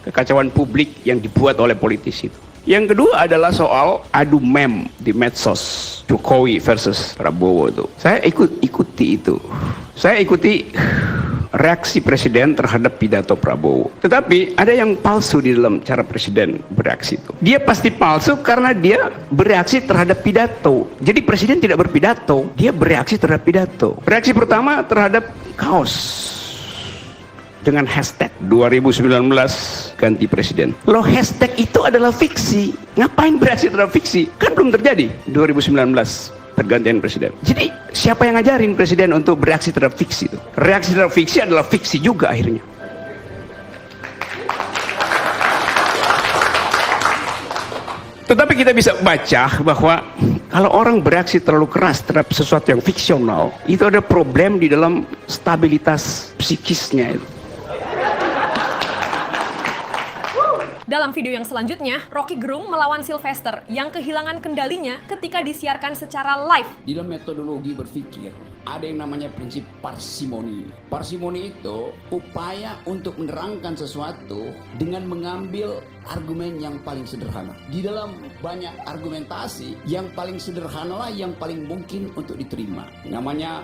kekacauan publik yang dibuat oleh politisi itu. Yang kedua adalah soal adu meme di medsos, Jokowi versus Prabowo itu. Saya ikuti itu. Saya ikuti reaksi presiden terhadap pidato Prabowo. Tetapi ada yang palsu di dalam cara presiden bereaksi itu. Dia pasti palsu karena dia bereaksi terhadap pidato. Jadi presiden tidak berpidato, dia bereaksi terhadap pidato. Reaksi pertama terhadap kaos dengan hashtag 2019 ganti presiden. Loh, hashtag itu adalah fiksi. Ngapain bereaksi terhadap fiksi? Kan belum terjadi 2019 pergantian presiden. Jadi siapa yang ngajarin presiden untuk bereaksi terhadap fiksi itu? Reaksi terhadap fiksi adalah fiksi juga akhirnya. Tetapi kita bisa baca bahwa kalau orang bereaksi terlalu keras terhadap sesuatu yang fiksional, itu ada problem di dalam stabilitas psikisnya itu. Dalam video yang selanjutnya, Rocky Gerung melawan Sylvester yang kehilangan kendalinya ketika disiarkan secara live. Di dalam metodologi berpikir, ada yang namanya prinsip parsimoni. Parsimoni itu upaya untuk menerangkan sesuatu dengan mengambil argumen yang paling sederhana. Di dalam banyak argumentasi, yang paling sederhana lah yang paling mungkin untuk diterima. Namanya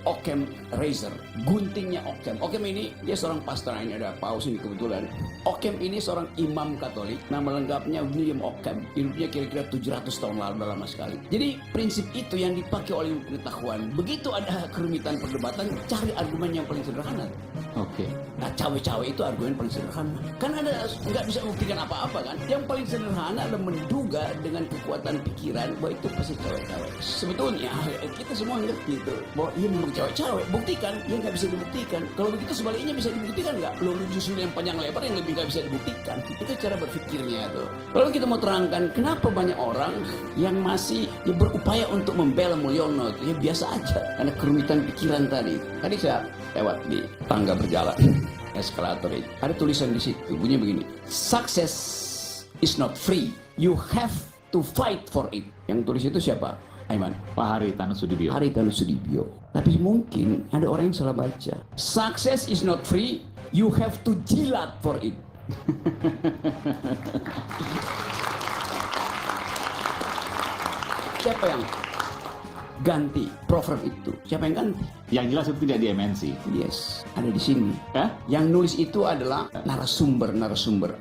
Occam Razor, guntingnya Occam. Occam ini dia seorang pastor, ini ada paus ini kebetulan. Occam ini seorang imam Katolik, nama lengkapnya William Occam. Hidupnya kira-kira 700 tahun lalu, udah lama sekali. Jadi prinsip itu yang dipakai oleh pengetahuan. Begitu ada kerumitan perdebatan, cari argumen yang paling sederhana. Oke. Nah, cawe-cawe itu argumen paling sederhana. Kan ada nggak bisa buktikan apa-apa kan. Yang paling sederhana adalah menduga dengan kekuatan pikiran bahwa itu pasti cawe-cawe. Sebetulnya kita semua ngerti itu bahwa ia memang cawe-cawe. Buktikan, ya nggak bisa dibuktikan. Kalau begitu sebaliknya bisa dibuktikan nggak? Lo justru yang panjang lebar yang lebih nggak bisa dibuktikan. Itu cara berpikirnya tuh. Lalu kita mau terangkan kenapa banyak orang yang masih berupaya untuk membela Mulyono itu ya biasa aja karena kerumitan pikiran tadi. Tadi saya lewat di tangga berjalan eskalator itu ada tulisan di situ bunyi begini, success is not free, you have to fight for it. Yang tulis itu siapa? Aiman? Pak Haritanu Sudibyo. Haritanu Sudibyo. Tapi mungkin ada orang yang salah baca. Success is not free, you have to jilat for it. Siapa yang ganti proverb itu? Siapa yang ganti? Yang jelas itu tidak di MNC. Yes, ada di sini. Yang nulis itu adalah narasumber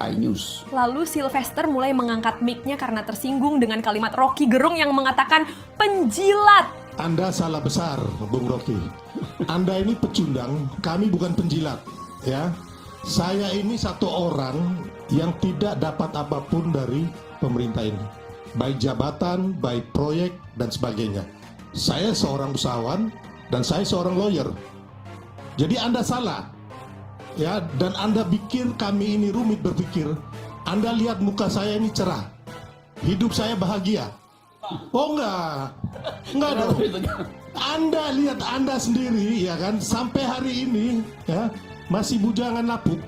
iNews. Lalu Sylvester mulai mengangkat mic-nya karena tersinggung dengan kalimat Rocky Gerung yang mengatakan penjilat. Anda salah besar, Bung Rocky. Anda ini pecundang, kami bukan penjilat. Ya, saya ini satu orang yang tidak dapat apapun dari pemerintah ini, baik jabatan, baik proyek dan sebagainya. Saya seorang usahawan dan saya seorang lawyer. Jadi Anda salah. Ya, dan Anda pikir kami ini rumit berpikir. Anda lihat muka saya ini cerah. Hidup saya bahagia. Oh enggak. Enggak dong. Anda lihat Anda sendiri ya kan sampai hari ini ya masih bujangan lapuk.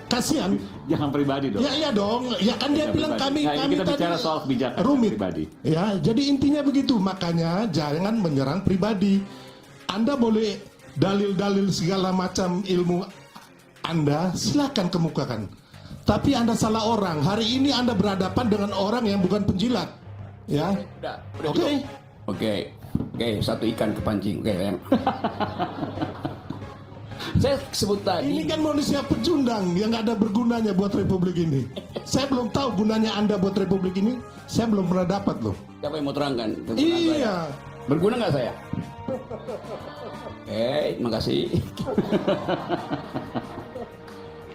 Kasihan. Jangan pribadi dong. Ya iya dong. Ya kan dia bilang kami kita tadi bicara soal kebijakan rumit pribadi. Ya, jadi intinya begitu. Makanya jangan menyerang pribadi. Anda boleh dalil-dalil segala macam ilmu Anda silakan kemukakan. Tapi Anda salah orang. Hari ini Anda berhadapan dengan orang yang bukan penjilat. Ya. Oke, satu ikan kepancing. Oke, sayang. Saya sebut tadi. Ini kan manusia pecundang yang nggak ada bergunanya buat republik ini. Saya belum tahu gunanya Anda buat republik ini. Saya belum pernah dapat loh. Siapa yang mau terangkan? Iya. Berguna nggak saya? Makasih.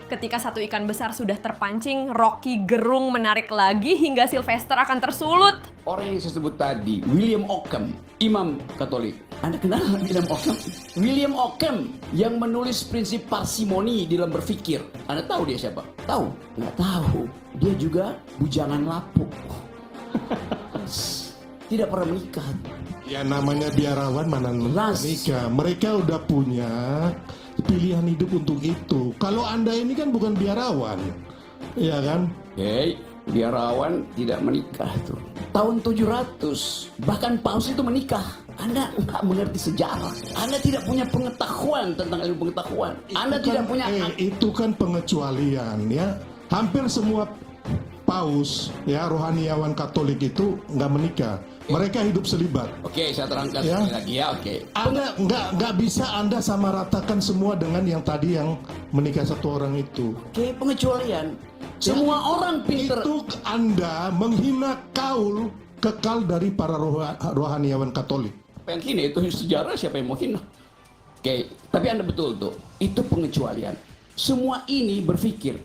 Ketika satu ikan besar sudah terpancing, Rocky Gerung menarik lagi hingga Sylvester akan tersulut. Orang yang saya sebut tadi, William Occam, imam Katolik. Anda kenal William Occam? William Occam yang menulis prinsip parsimoni dalam berpikir. Anda tahu dia siapa? Tahu? Nggak tahu. Dia juga bujangan lapuk. Tidak pernah menikah. Ya namanya biarawan mana menikah. Mereka udah punya pilihan hidup untuk itu. Kalau Anda ini kan bukan biarawan, ya kan? Biarawan tidak menikah tuh. Tahun 700, bahkan paus itu menikah. Anda nggak mengerti sejarah. Anda tidak punya pengetahuan tentang ilmu pengetahuan. Anda tidak punya. Itu kan pengecualian, ya. Hampir semua paus, ya rohaniawan Katolik itu nggak menikah. Mereka hidup selibat. Oke, saya terangkan sekali lagi ya. Oke. Anda nggak bisa Anda sama ratakan semua dengan yang tadi yang menikah satu orang itu. Oke, pengecualian. Semua orang pintar. Itu Anda menghina kaul kekal dari para rohaniawan Katolik. Apa yang hina itu sejarah, siapa yang mau hina? Oke, tapi Anda betul tuh. Itu pengecualian. Semua ini berpikir.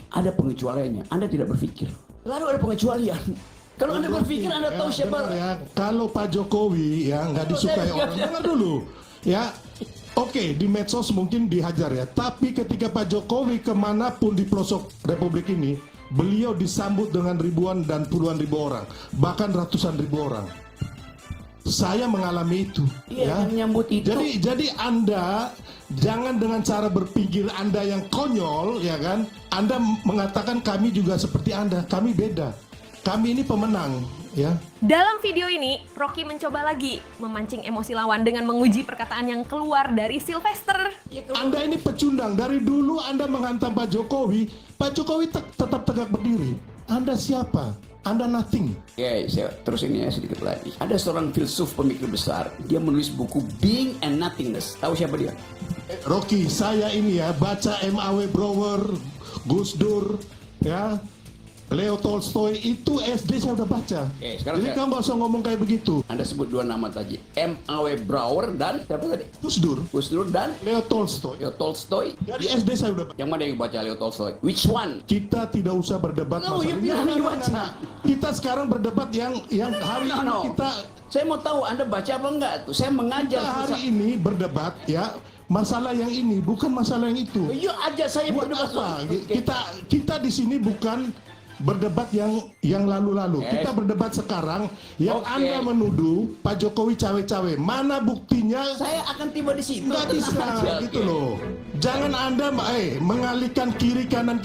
Ada pengecualiannya. Anda tidak berpikir. Lalu ada pengecualian. Kalau Anda berpikir, Anda tahu siapa. Ya, kalau Pak Jokowi ya nggak disukai orang, dengar dulu. Ya, oke, di medsos mungkin dihajar ya. Tapi ketika Pak Jokowi kemanapun di pelosok Republik ini, beliau disambut dengan ribuan dan puluhan ribu orang, bahkan ratusan ribu orang. Saya mengalami itu. Iya, menyambut itu. Jadi Anda jangan dengan cara berpikir Anda yang konyol, ya kan? Anda mengatakan kami juga seperti Anda. Kami beda. Kami ini pemenang, ya. Dalam video ini, Rocky mencoba lagi memancing emosi lawan dengan menguji perkataan yang keluar dari Sylvester. Anda ini pecundang. Dari dulu Anda menghantam Pak Jokowi tetap tegak berdiri. Anda siapa? Anda nothing. Oke, saya terusin ya sedikit lagi. Ada seorang filsuf pemikir besar, dia menulis buku Being and Nothingness. Tahu siapa dia? Rocky, saya ini ya baca M.A.W. Brouwer, Gus Dur, ya, Leo Tolstoy, itu SD saya udah baca. Jadi kamu nggak usah ngomong kayak begitu. Anda sebut dua nama tadi, M.A.W. Brouwer dan siapa tadi? Gus Dur. Gus Dur dan Leo Tolstoy. Leo Tolstoy. Dari SD saya udah baca. Yang mana yang baca Leo Tolstoy? Which one? Kita tidak usah berdebat No, you bilang baca. Kita sekarang berdebat yang hari ini kita. Saya mau tahu Anda baca apa enggak tuh? Saya mengajar. Kita hari ini berdebat ya. Masalah yang ini bukan masalah yang itu. Yuk aja saya berdebat. Apa? Kita di sini bukan berdebat yang lalu-lalu. Kita berdebat sekarang yang Anda menuduh Pak Jokowi cawe-cawe. Mana buktinya? Saya akan tiba di situ. Nggak bisa gitu loh. Jangan Anda mengalihkan kiri kanan.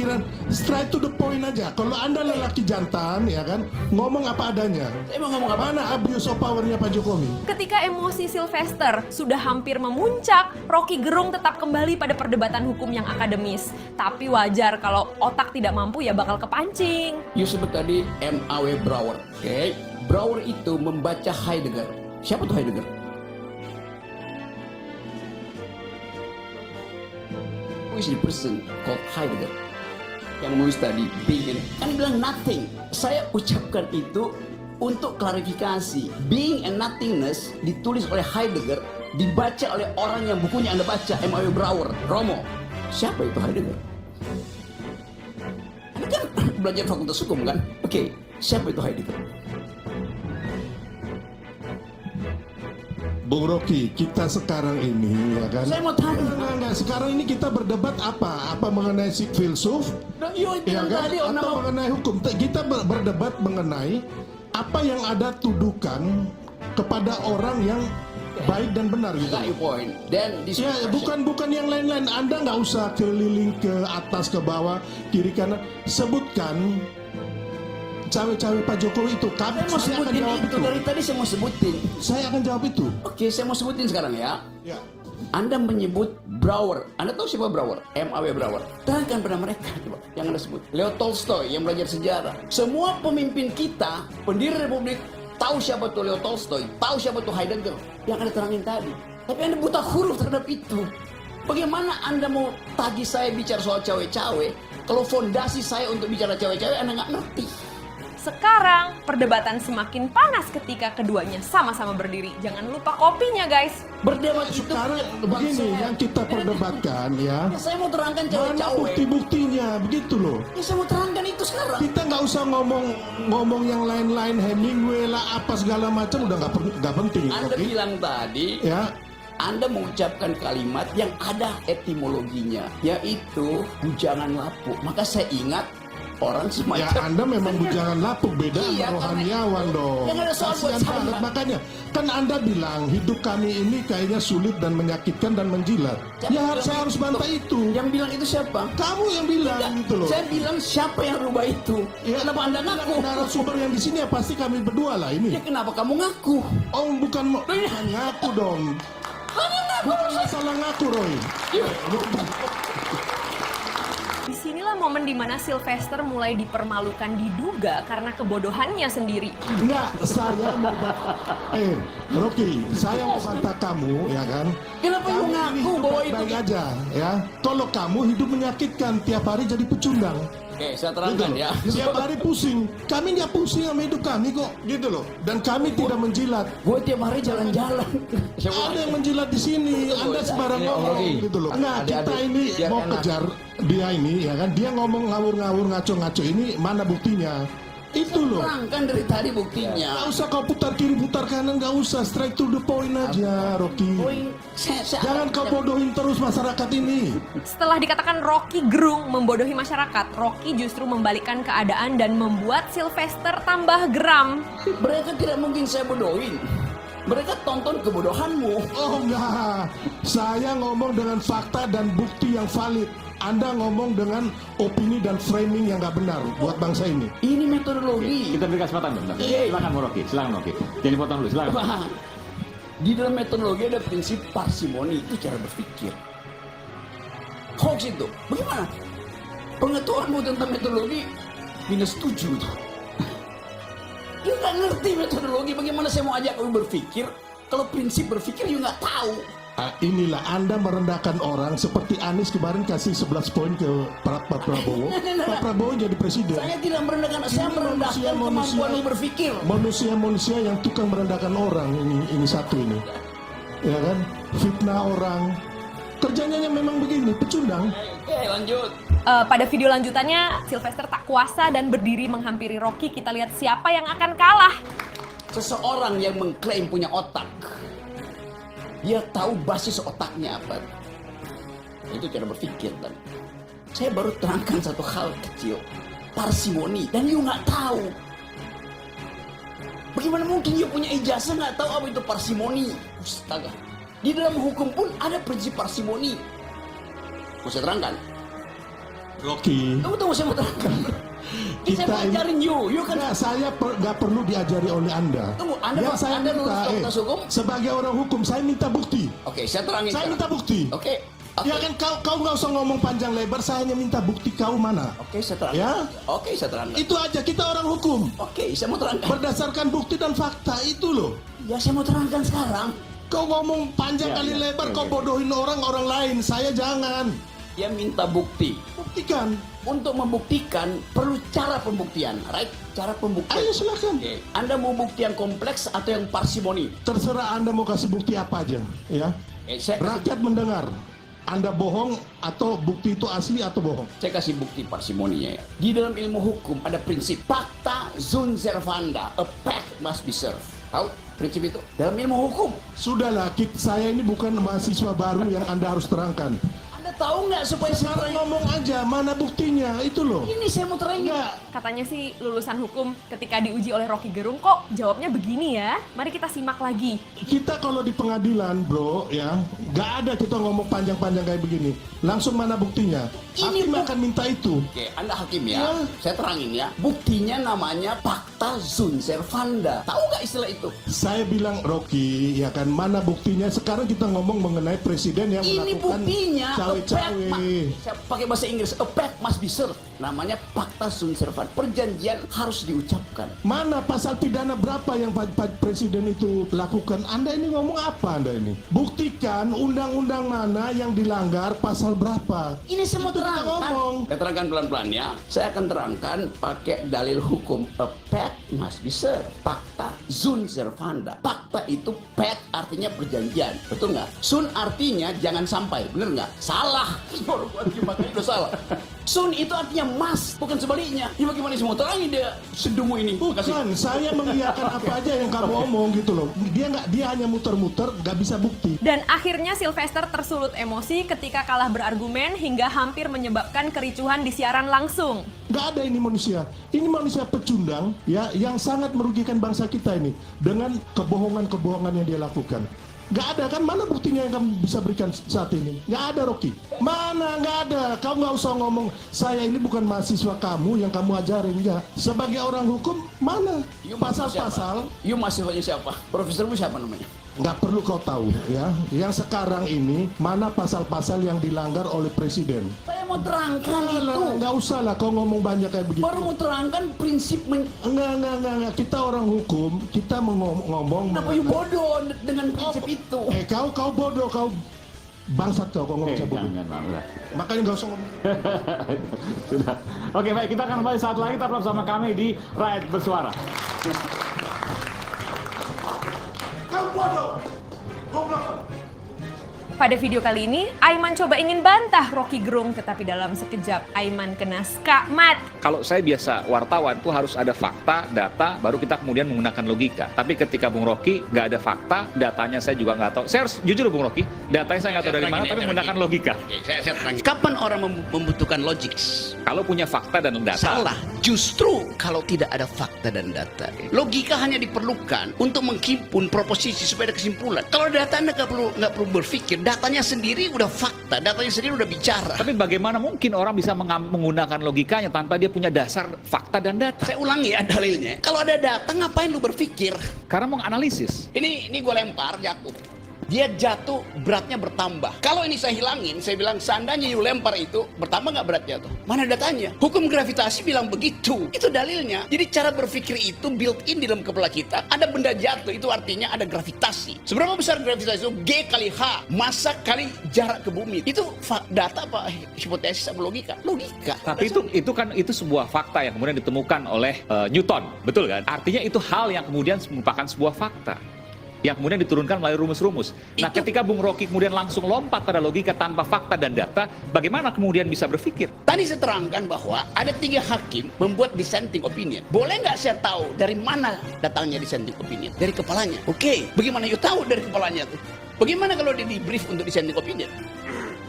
Straight to the point aja. Kalau Anda lelaki jantan ya kan, ngomong apa adanya. Saya mau ngomong apa? Mana abuse of power-nya Pak Jokowi? Ketika emosi Sylvester sudah hampir memuncak, Rocky Gerung tetap kembali pada perdebatan hukum yang akademis. Tapi wajar kalau otak tidak mampu ya bakal kepancing. You sebut tadi M.A.W. Brouwer. Oke. Brouwer itu membaca Heidegger. Siapa tuh Heidegger? Who is the person called Heidegger? Yang menulis tadi, being. Kan bilang nothing. Saya ucapkan itu untuk klarifikasi. Being and nothingness ditulis oleh Heidegger, dibaca oleh orang yang bukunya Anda baca, M.A.W. Brouwer. Romo. Siapa itu Heidegger? Anda kan belajar fakultas hukum kan? Oke, siapa itu Heidegger? Bung Rocky, kita sekarang ini ya kan. Saya mau tanya. Enggak, sekarang ini kita berdebat apa? Apa mengenai si filsuf? Ya kan? Atau mengenai hukum? Kita berdebat mengenai apa yang ada tuduhkan kepada orang yang baik dan benar gitu. Point. Dan ya, bukan yang lain-lain. Anda nggak usah keliling ke atas ke bawah kiri kanan. Sebutkan cawe-cawe Pak Jokowi itu. Saya mau sebutin itu. Dari tadi saya mau sebutin. Saya akan jawab itu. Oke, saya mau sebutin sekarang ya. Ya. Anda menyebut Brouwer. Anda tahu siapa Brouwer? M.A.W. Brouwer. Terangkan pada mereka coba yang Anda sebut. Leo Tolstoy yang belajar sejarah. Semua pemimpin kita, pendiri Republik, tahu siapa tuh Leo Tolstoy, tahu siapa tuh Heidegger yang Anda terangin tadi. Tapi Anda buta huruf terhadap itu. Bagaimana Anda mau tagih saya bicara soal cawe-cawe kalau fondasi saya untuk bicara cawe-cawe Anda nggak ngerti? Sekarang, perdebatan semakin panas ketika keduanya sama-sama berdiri. Jangan lupa kopinya, guys. Berdebat itu sekarang begini yang kita perdebatkan ya. Saya mau terangkan cawe-cawe. Mana bukti-buktinya, begitu loh. Ya saya mau terangkan itu sekarang. Kita nggak usah ngomong yang lain-lain, Hemingway lah, apa segala macam udah nggak penting. Anda bilang tadi, ya. Anda mengucapkan kalimat yang ada etimologinya, yaitu bujangan lapuk. Maka saya ingat orang semacam. Ya Anda memang bujangan lapuk, beda sama rohaniawan dong. Yang ada soal buat banget. Makanya kan Anda bilang hidup kami ini kayaknya sulit dan menyakitkan dan menjilat. Saya harus bantah itu. Yang bilang itu siapa? Kamu yang bilang gitu loh. Saya bilang siapa yang rubah itu? Ya, kenapa Anda ngaku? Narasumber yang di sini ya pasti kami berdua lah ini. Ya kenapa kamu ngaku? Oh bukan ngaku dong. Bukan masalah ngaku Roy. Disinilah momen dimana Sylvester mulai dipermalukan diduga karena kebodohannya sendiri. Enggak, saya mau Rocky, saya mau bantah kamu, ya kan? Kenapa lu ngaku bahwa itu? Baik aja, ya. Kalau kamu hidup menyakitkan, tiap hari jadi pecundang. Oke, saya terangkan ya. Tiap hari pusing. Kami nggak pusing sama hidup kami kok, gitu loh. Dan kami tidak menjilat. Gue tiap hari jalan-jalan. Ada yang menjilat di sini. Anda sembarang ngomong, gitu loh. Nah, kita ini mau kejar dia ini, ya kan? Dia ngomong ngawur-ngawur, ngaco-ngaco ini, mana buktinya? Itu loh. Terangkan dari tadi buktinya. Gak usah kau putar kiri, putar kanan, gak usah. Straight to the point aja, Rocky. Jangan kau bodohin terus masyarakat ini. Setelah dikatakan Rocky Gerung membodohi masyarakat, Rocky justru membalikkan keadaan dan membuat Sylvester tambah geram. Mereka tidak mungkin saya bodohin. Mereka tonton kebodohanmu. Oh enggak, saya ngomong dengan fakta dan bukti yang valid. Anda ngomong dengan opini dan framing yang nggak benar buat bangsa ini. Ini metodologi. Kita beri kesempatan, bentar. Silakan Rocky, silakan Rocky. Jadi potong dulu, silakan. Di dalam metodologi ada prinsip parsimoni, itu cara berpikir. Hoax itu, bagaimana? Pengetahuanmu tentang metodologi minus 7 itu. You nggak ngerti metodologi, bagaimana saya mau ajak kamu berpikir kalau prinsip berpikir you nggak tahu. Inilah Anda merendahkan orang seperti Anies kemarin kasih 11 poin ke Pak Prabowo. Pak Prabowo jadi presiden. Saya tidak merendahkan, saya merendahkan kemampuan berpikir. Manusia-manusia yang tukang merendahkan orang ini satu ini. Ya kan? Fitnah orang. Kerjanya memang begini, pecundang. Oke, lanjut. Pada video lanjutannya, Sylvester tak kuasa dan berdiri menghampiri Rocky. Kita lihat siapa yang akan kalah. Seseorang yang mengklaim punya otak, dia tahu basis otaknya apa. Itu cara berpikir. Dan saya baru terangkan satu hal kecil, parsimoni, dan you nggak tahu. Bagaimana mungkin you punya ijazah nggak tahu apa itu parsimoni? Astaga. Di dalam hukum pun ada prinsip parsimoni. Mau saya terangkan? Rocky. Tunggu, saya mau terangkan. Saya mau ajarin you kan. Nah, saya nggak perlu diajari oleh Anda. Tunggu, Anda minta, fakultas hukum? Sebagai orang hukum, saya minta bukti. Oke, saya terangin. Saya minta bukti. Oke. Ya kan kau nggak usah ngomong panjang lebar, saya hanya minta bukti kau mana. Oke, saya terangkan. Ya? Oke, saya terangkan. Itu aja, kita orang hukum. Oke, saya mau terangkan. Berdasarkan bukti dan fakta itu loh. Ya, saya mau terangkan sekarang. Kau ngomong panjang kali lebar, kau bodohin orang lain, saya jangan. Dia minta bukti. Buktikan. Untuk membuktikan perlu cara pembuktian, right? Cara pembuktian. Ayo silakan. Oke. Anda mau bukti yang kompleks atau yang parsimoni? Terserah Anda mau kasih bukti apa aja, ya. Rakyat mendengar. Anda bohong atau bukti itu asli atau bohong? Saya kasih bukti parsimoninya ya. Di dalam ilmu hukum ada prinsip pacta sunt servanda, a pact must be served. Tahu prinsip itu? Dalam ilmu hukum. Sudahlah, saya ini bukan mahasiswa baru yang Anda harus terangkan. Anda tahu nggak supaya sekarang ngomong aja, mana buktinya, itu loh. Ini saya mau terangin. Katanya sih lulusan hukum ketika diuji oleh Rocky Gerung kok jawabnya begini ya. Mari kita simak lagi. Kita kalau di pengadilan bro ya, nggak ada kita ngomong panjang-panjang kayak begini. Langsung mana buktinya? Hakim akan minta itu. Oke, Anda hakim ya. Saya terangin ya. Buktinya namanya pacta sunt servanda. Tahu nggak istilah itu? Saya bilang Rocky, ya kan, mana buktinya? Sekarang kita ngomong mengenai presiden yang Ini melakukan buktinya. cawe-cawe. Saya pakai bahasa Inggris. A pact must be served. Namanya pacta sunt servanda. Perjanjian harus diucapkan. Mana pasal pidana berapa yang Pak Presiden itu lakukan? Anda ini ngomong apa Anda ini? Buktikan undang-undang mana yang dilanggar, pasal berapa? Ini semua ngomong. Saya terangkan pelan-pelan ya. Saya akan terangkan pakai dalil hukum. A pact must be served. Pacta sunt servanda. Pacta itu pact artinya perjanjian. Betul nggak? Sunt artinya jangan sampai. Bener nggak? Salah. Baru buat gimana itu salah. Sun itu artinya mas, bukan sebaliknya. Ya bagaimana semua terangin dia sedumu ini? Bukan, saya mengiyakan apa aja yang kamu omong gitu loh. Dia hanya muter-muter, nggak bisa bukti. Dan akhirnya Sylvester tersulut emosi ketika kalah berargumen hingga hampir menyebabkan kericuhan di siaran langsung. Nggak ada ini manusia pecundang ya, yang sangat merugikan bangsa kita ini dengan kebohongan-kebohongan yang dia lakukan. Nggak ada kan, mana buktinya yang kamu bisa berikan saat ini? Nggak ada Rocky. Mana, nggak ada. Kamu nggak usah ngomong, saya ini bukan mahasiswa kamu yang kamu ajarin. Nggak. Sebagai orang hukum, mana pasal-pasal? You mahasiswanya siapa? Profesormu siapa namanya? Nggak perlu kau tahu ya. Yang sekarang ini, mana pasal-pasal yang dilanggar oleh Presiden? Saya mau terangkan itu. Nggak usah lah kau ngomong banyak kayak begitu. Baru mau terangkan prinsip. Enggak. Kita orang hukum, kita mau ngomong. Kenapa you bodoh dengan prinsip itu? Kau bodoh, kau bangsat kau ngomong bodoh. Makanya nggak usah ngomong. Sudah. Oke, baik, kita akan kembali saat lagi. Tetap bersama kami di Rakyat Bersuara. Kau bodoh. Pada video kali ini, Aiman coba ingin bantah Rocky Gerung, tetapi dalam sekejap Aiman kena skakmat. Kalau saya biasa wartawan tuh harus ada fakta, data, baru kita kemudian menggunakan logika. Tapi ketika Bung Rocky nggak ada fakta, datanya saya juga nggak tahu. Saya harus jujur Bung Rocky, datanya saya nggak tahu dari mana, tapi menggunakan logika. Saya kapan orang membutuhkan logik? Kalau punya fakta dan data. Salah. Justru kalau tidak ada fakta dan data, logika hanya diperlukan untuk menghimpun proposisi supaya ada kesimpulan. Kalau data Anda nggak perlu berpikir, datanya sendiri udah fakta, datanya sendiri udah bicara. Tapi bagaimana mungkin orang bisa menggunakan logikanya tanpa dia punya dasar fakta dan data? Saya ulangi ya dalilnya. Kalau ada data ngapain lu berpikir? Karena menganalisis. Ini gue lempar jatuh. Dia jatuh beratnya bertambah. Kalau ini saya hilangin, saya bilang seandainya you lempar itu bertambah nggak beratnya tuh? Mana datanya? Hukum gravitasi bilang begitu. Itu dalilnya. Jadi cara berpikir itu built in di dalam kepala kita. Ada benda jatuh itu artinya ada gravitasi. Seberapa besar gravitasi itu? G kali H, massa kali jarak ke bumi. Itu data apa? Hipotesis apa logika? Logika. Tapi itu sebuah fakta yang kemudian ditemukan oleh Newton, betul kan? Artinya itu hal yang kemudian merupakan sebuah fakta yang kemudian diturunkan melalui rumus-rumus. Nah, ketika Bung Rocky kemudian langsung lompat pada logika tanpa fakta dan data, bagaimana kemudian bisa berpikir? Tadi saya terangkan bahwa ada 3 hakim membuat dissenting opinion. Boleh nggak saya tahu dari mana datangnya dissenting opinion? Dari kepalanya. Oke, bagaimana you tahu dari kepalanya tuh? Bagaimana kalau dia di brief untuk dissenting opinion?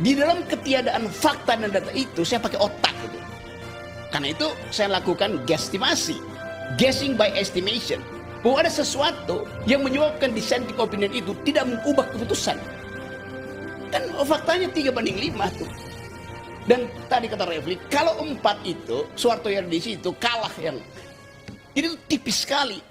Di dalam ketiadaan fakta dan data itu, saya pakai otak gitu. Karena itu saya lakukan guesstimasi, guessing by estimation. Bahwa ada sesuatu yang menyebabkan dissenting opinion itu tidak mengubah keputusan. Kan faktanya 3:5 tuh. Dan tadi kata Refli, kalau 4 itu, Soeharto yang di situ kalah yang. Jadi itu tipis sekali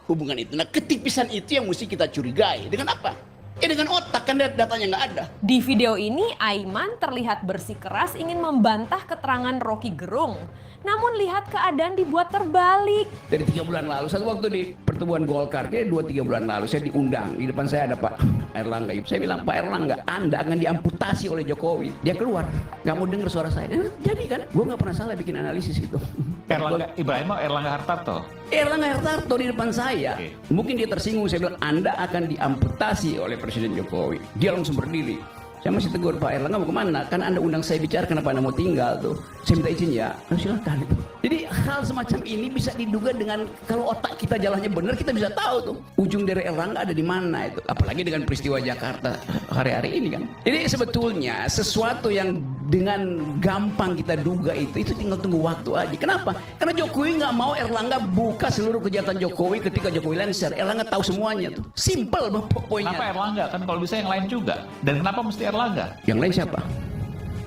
hubungan itu. Nah, ketipisan itu yang mesti kita curigai. Dengan apa? Ya dengan otak, kan datanya nggak ada. Di video ini, Aiman terlihat bersikeras ingin membantah keterangan Rocky Gerung. Namun lihat keadaan dibuat terbalik. Dari 3 bulan lalu, satu waktu di pertemuan Golkar, 2-3 bulan lalu, saya diundang. Di depan saya ada Pak Erlangga. Saya bilang, Pak Erlangga, Anda akan diamputasi oleh Jokowi. Dia keluar, nggak mau dengar suara saya. Jadi kan, gue nggak pernah salah bikin analisis itu. Erlangga Ibrahim atau Erlangga Hartarto? Erlangga Hartarto di depan saya. Mungkin dia tersinggung, saya bilang, Anda akan diamputasi oleh Presiden Jokowi. Dia langsung berdiri. Saya masih tegur, Pak Erlangga mau kemana? Kan Anda undang saya bicara, kenapa Anda mau tinggal tuh? Saya minta izin ya, silakan. Jadi hal semacam ini bisa diduga dengan kalau otak kita jalannya benar, kita bisa tahu tuh ujung dari Erlangga ada di mana itu. Apalagi dengan peristiwa Jakarta hari-hari ini kan. Jadi sebetulnya sesuatu yang dengan gampang kita duga itu tinggal tunggu waktu aja. Kenapa? Karena Jokowi nggak mau Erlangga buka seluruh kejahatan Jokowi ketika Jokowi lengser. Erlangga tahu semuanya tuh. Simple poinnya. Kenapa Erlangga? Kan kalau bisa yang lain juga. Dan kenapa mesti Erlangga? Yang lain siapa?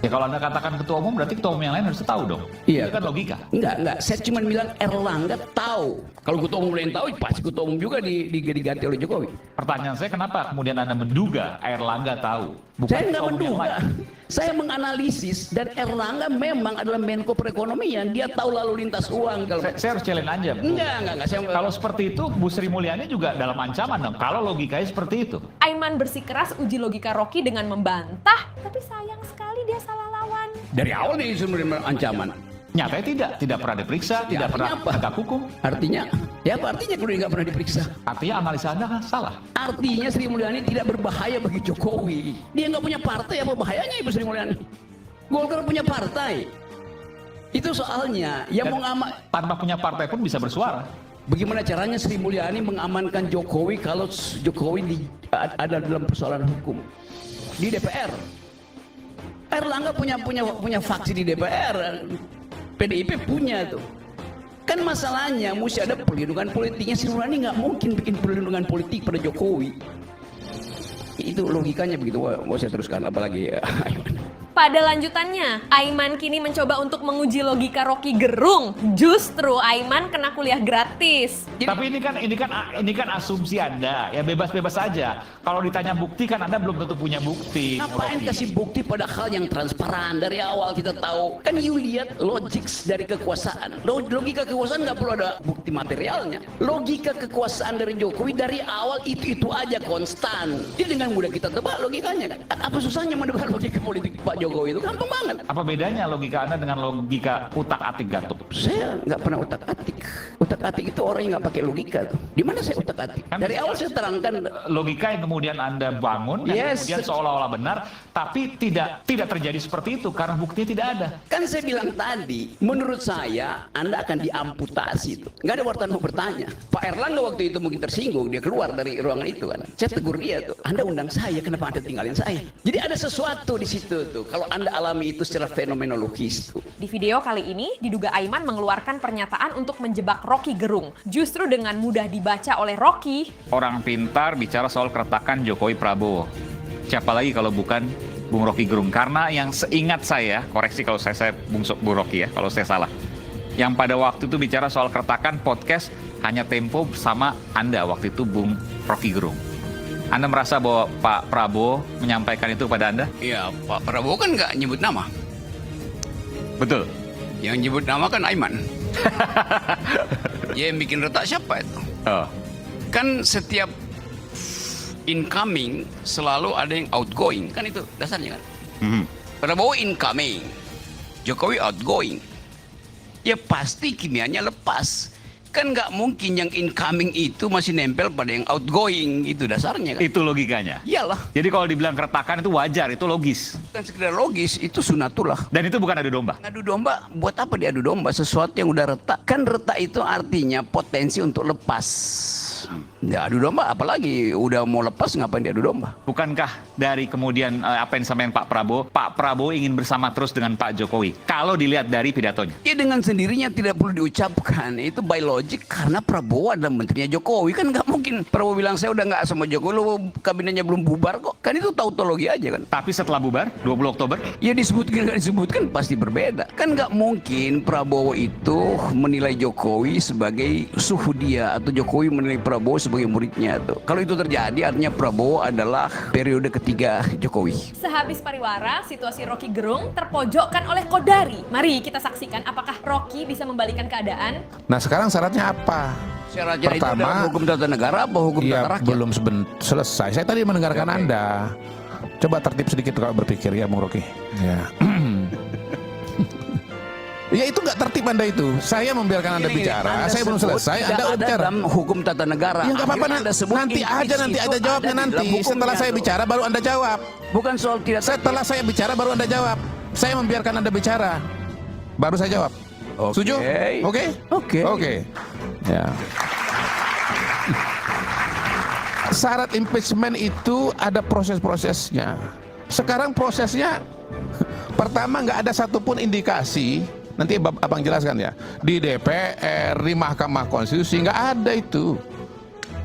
Ya kalau Anda katakan ketua umum, berarti ketua umum yang lain harus tahu dong. Iya. Itu kan logika. Enggak. Saya cuma bilang Erlangga tahu. Kalau ketua umum lain tahu, pasti ketua umum juga diganti oleh Jokowi. Pertanyaan saya, kenapa kemudian Anda menduga Erlangga tahu? Bukan saya nggak menduga. Saya menganalisis dan Erlangga memang adalah Menko Perekonomian. Dia tahu lalu lintas uang. Kalau saya harus challenge aja. Enggak. Kalau seperti itu, Bu Sri Mulyani juga dalam ancaman dong. Kalau logikanya seperti itu. Aiman bersikeras uji logika Rocky dengan membantah, tapi sayang sekali dia salah lawan. Dari awal dia disuruh ancaman. Nyatanya tidak pernah diperiksa, tidak pernah tegak hukum. Artinya, ya apa artinya kalau dia nggak pernah diperiksa? Artinya analisa Anda kan salah. Artinya Sri Mulyani tidak berbahaya bagi Jokowi. Dia nggak punya partai, apa bahayanya Ibu Sri Mulyani? Golkar punya partai. Itu soalnya. Yang mau tanpa punya partai pun bisa bersuara. Bagaimana caranya Sri Mulyani mengamankan Jokowi kalau Jokowi ada dalam persoalan hukum di DPR? Erlangga punya faksi di DPR. PDIP punya tuh. Kan masalahnya mesti ada perlindungan politiknya. Sri Mulyani nggak mungkin bikin perlindungan politik pada Jokowi. Itu logikanya begitu. Mau saya teruskan apalagi ya. Pada lanjutannya, Aiman kini mencoba untuk menguji logika Rocky Gerung. Justru Aiman kena kuliah gratis. Tapi ini kan asumsi Anda. Ya bebas-bebas saja. Kalau ditanya bukti kan Anda belum tentu punya bukti. Ngapain kasih bukti pada hal yang transparan? Dari awal kita tahu. Kan you lihat logics dari kekuasaan. Logika kekuasaan nggak perlu ada bukti materialnya. Logika kekuasaan dari Jokowi dari awal itu aja konstan. Jadi dengan mudah kita tebak logikanya kan. Apa susahnya menebak logika politik Pak Jokowi itu gampang banget. Apa bedanya logika Anda dengan logika utak-atik Gatot? Saya nggak pernah utak-atik. Utak-atik itu orang yang nggak pakai logika tuh. Di mana saya utak-atik? Dari awal saya terangkan logika yang kemudian Anda bangun dan kemudian seolah-olah benar, tapi tidak terjadi seperti itu karena buktinya tidak ada. Kan saya bilang tadi, menurut saya Anda akan diamputasi itu. Nggak ada wartawan mau bertanya. Pak Erlangga waktu itu mungkin tersinggung, dia keluar dari ruangan itu kan. Saya tegur dia tuh, Anda undang saya, kenapa Anda tinggalin saya? Jadi ada sesuatu di situ tuh. Kalau Anda alami itu secara fenomenologis tuh. Di video kali ini, diduga Aiman mengeluarkan pernyataan untuk menjebak Rocky Gerung. Justru dengan mudah dibaca oleh Rocky. Orang pintar bicara soal keretakan Jokowi Prabowo. Siapa lagi kalau bukan Bung Rocky Gerung? Karena yang seingat saya, koreksi kalau saya Bung Rocky ya, kalau saya salah. Yang pada waktu itu bicara soal keretakan podcast hanya Tempo sama Anda waktu itu Bung Rocky Gerung. Anda merasa bahwa Pak Prabowo menyampaikan itu kepada Anda? Iya, Pak Prabowo kan nggak nyebut nama. Betul. Yang nyebut nama kan Aiman. Ya, yang bikin retak siapa itu? Oh. Kan setiap incoming selalu ada yang outgoing, kan itu dasarnya kan. Prabowo incoming, Jokowi outgoing. Ya pasti kimianya lepas. Kan nggak mungkin yang incoming itu masih nempel pada yang outgoing, itu dasarnya kan. Itu logikanya? Iyalah. Jadi kalau dibilang keretakan itu wajar, itu logis? Bukan sekedar logis, itu sunatullah. Dan itu bukan adu domba? Adu domba, buat apa diadu domba? Sesuatu yang udah retak. Kan retak itu artinya potensi untuk lepas. Ya adu domba, apalagi udah mau lepas ngapain diadu domba? Bukankah dari kemudian apa yang disampaikan Pak Prabowo ingin bersama terus dengan Pak Jokowi? Kalau dilihat dari pidatonya. Ya dengan sendirinya tidak perlu diucapkan. Itu by logic karena Prabowo adalah menterinya Jokowi. Kan nggak mungkin Prabowo bilang saya udah nggak sama Jokowi, lo kabinetnya belum bubar kok. Kan itu tautologi aja kan. Tapi setelah bubar, 20 Oktober? Ya disebutkan nggak disebutkan pasti berbeda. Kan nggak mungkin Prabowo itu menilai Jokowi sebagai suhu dia atau Jokowi menilai Prabowo sebagai muridnya tuh. Kalau itu terjadi artinya Prabowo adalah periode ketiga Jokowi. Sehabis pariwara, situasi Rocky Gerung terpojokkan oleh Kodari. Mari kita saksikan apakah Rocky bisa membalikan keadaan. Nah sekarang syaratnya apa? Syaratnya itu dalam hukum tata negara apa hukum tata rakyat? Belum selesai. Saya tadi mendengarkan Anda. Coba tertib sedikit kalau berpikir ya Bung Rocky. Ya. Ya itu nggak tertib Anda itu. Saya membiarkan Anda bicara. Saya belum selesai. Anda udah bicara. Dalam hukum tata negara. Ya nggak apa-apa. Nanti ada jawabnya nanti. Setelah saya bicara baru Anda jawab. Bukan soal tidak. Setelah saya bicara baru Anda jawab. Saya membiarkan Anda bicara. Baru saya jawab. Setuju? Oke. Oke. Ya. Syarat impeachment itu ada proses-prosesnya. Sekarang prosesnya pertama nggak ada satupun indikasi. Nanti abang jelaskan ya. Di DPR, di Mahkamah Konstitusi nggak ada itu.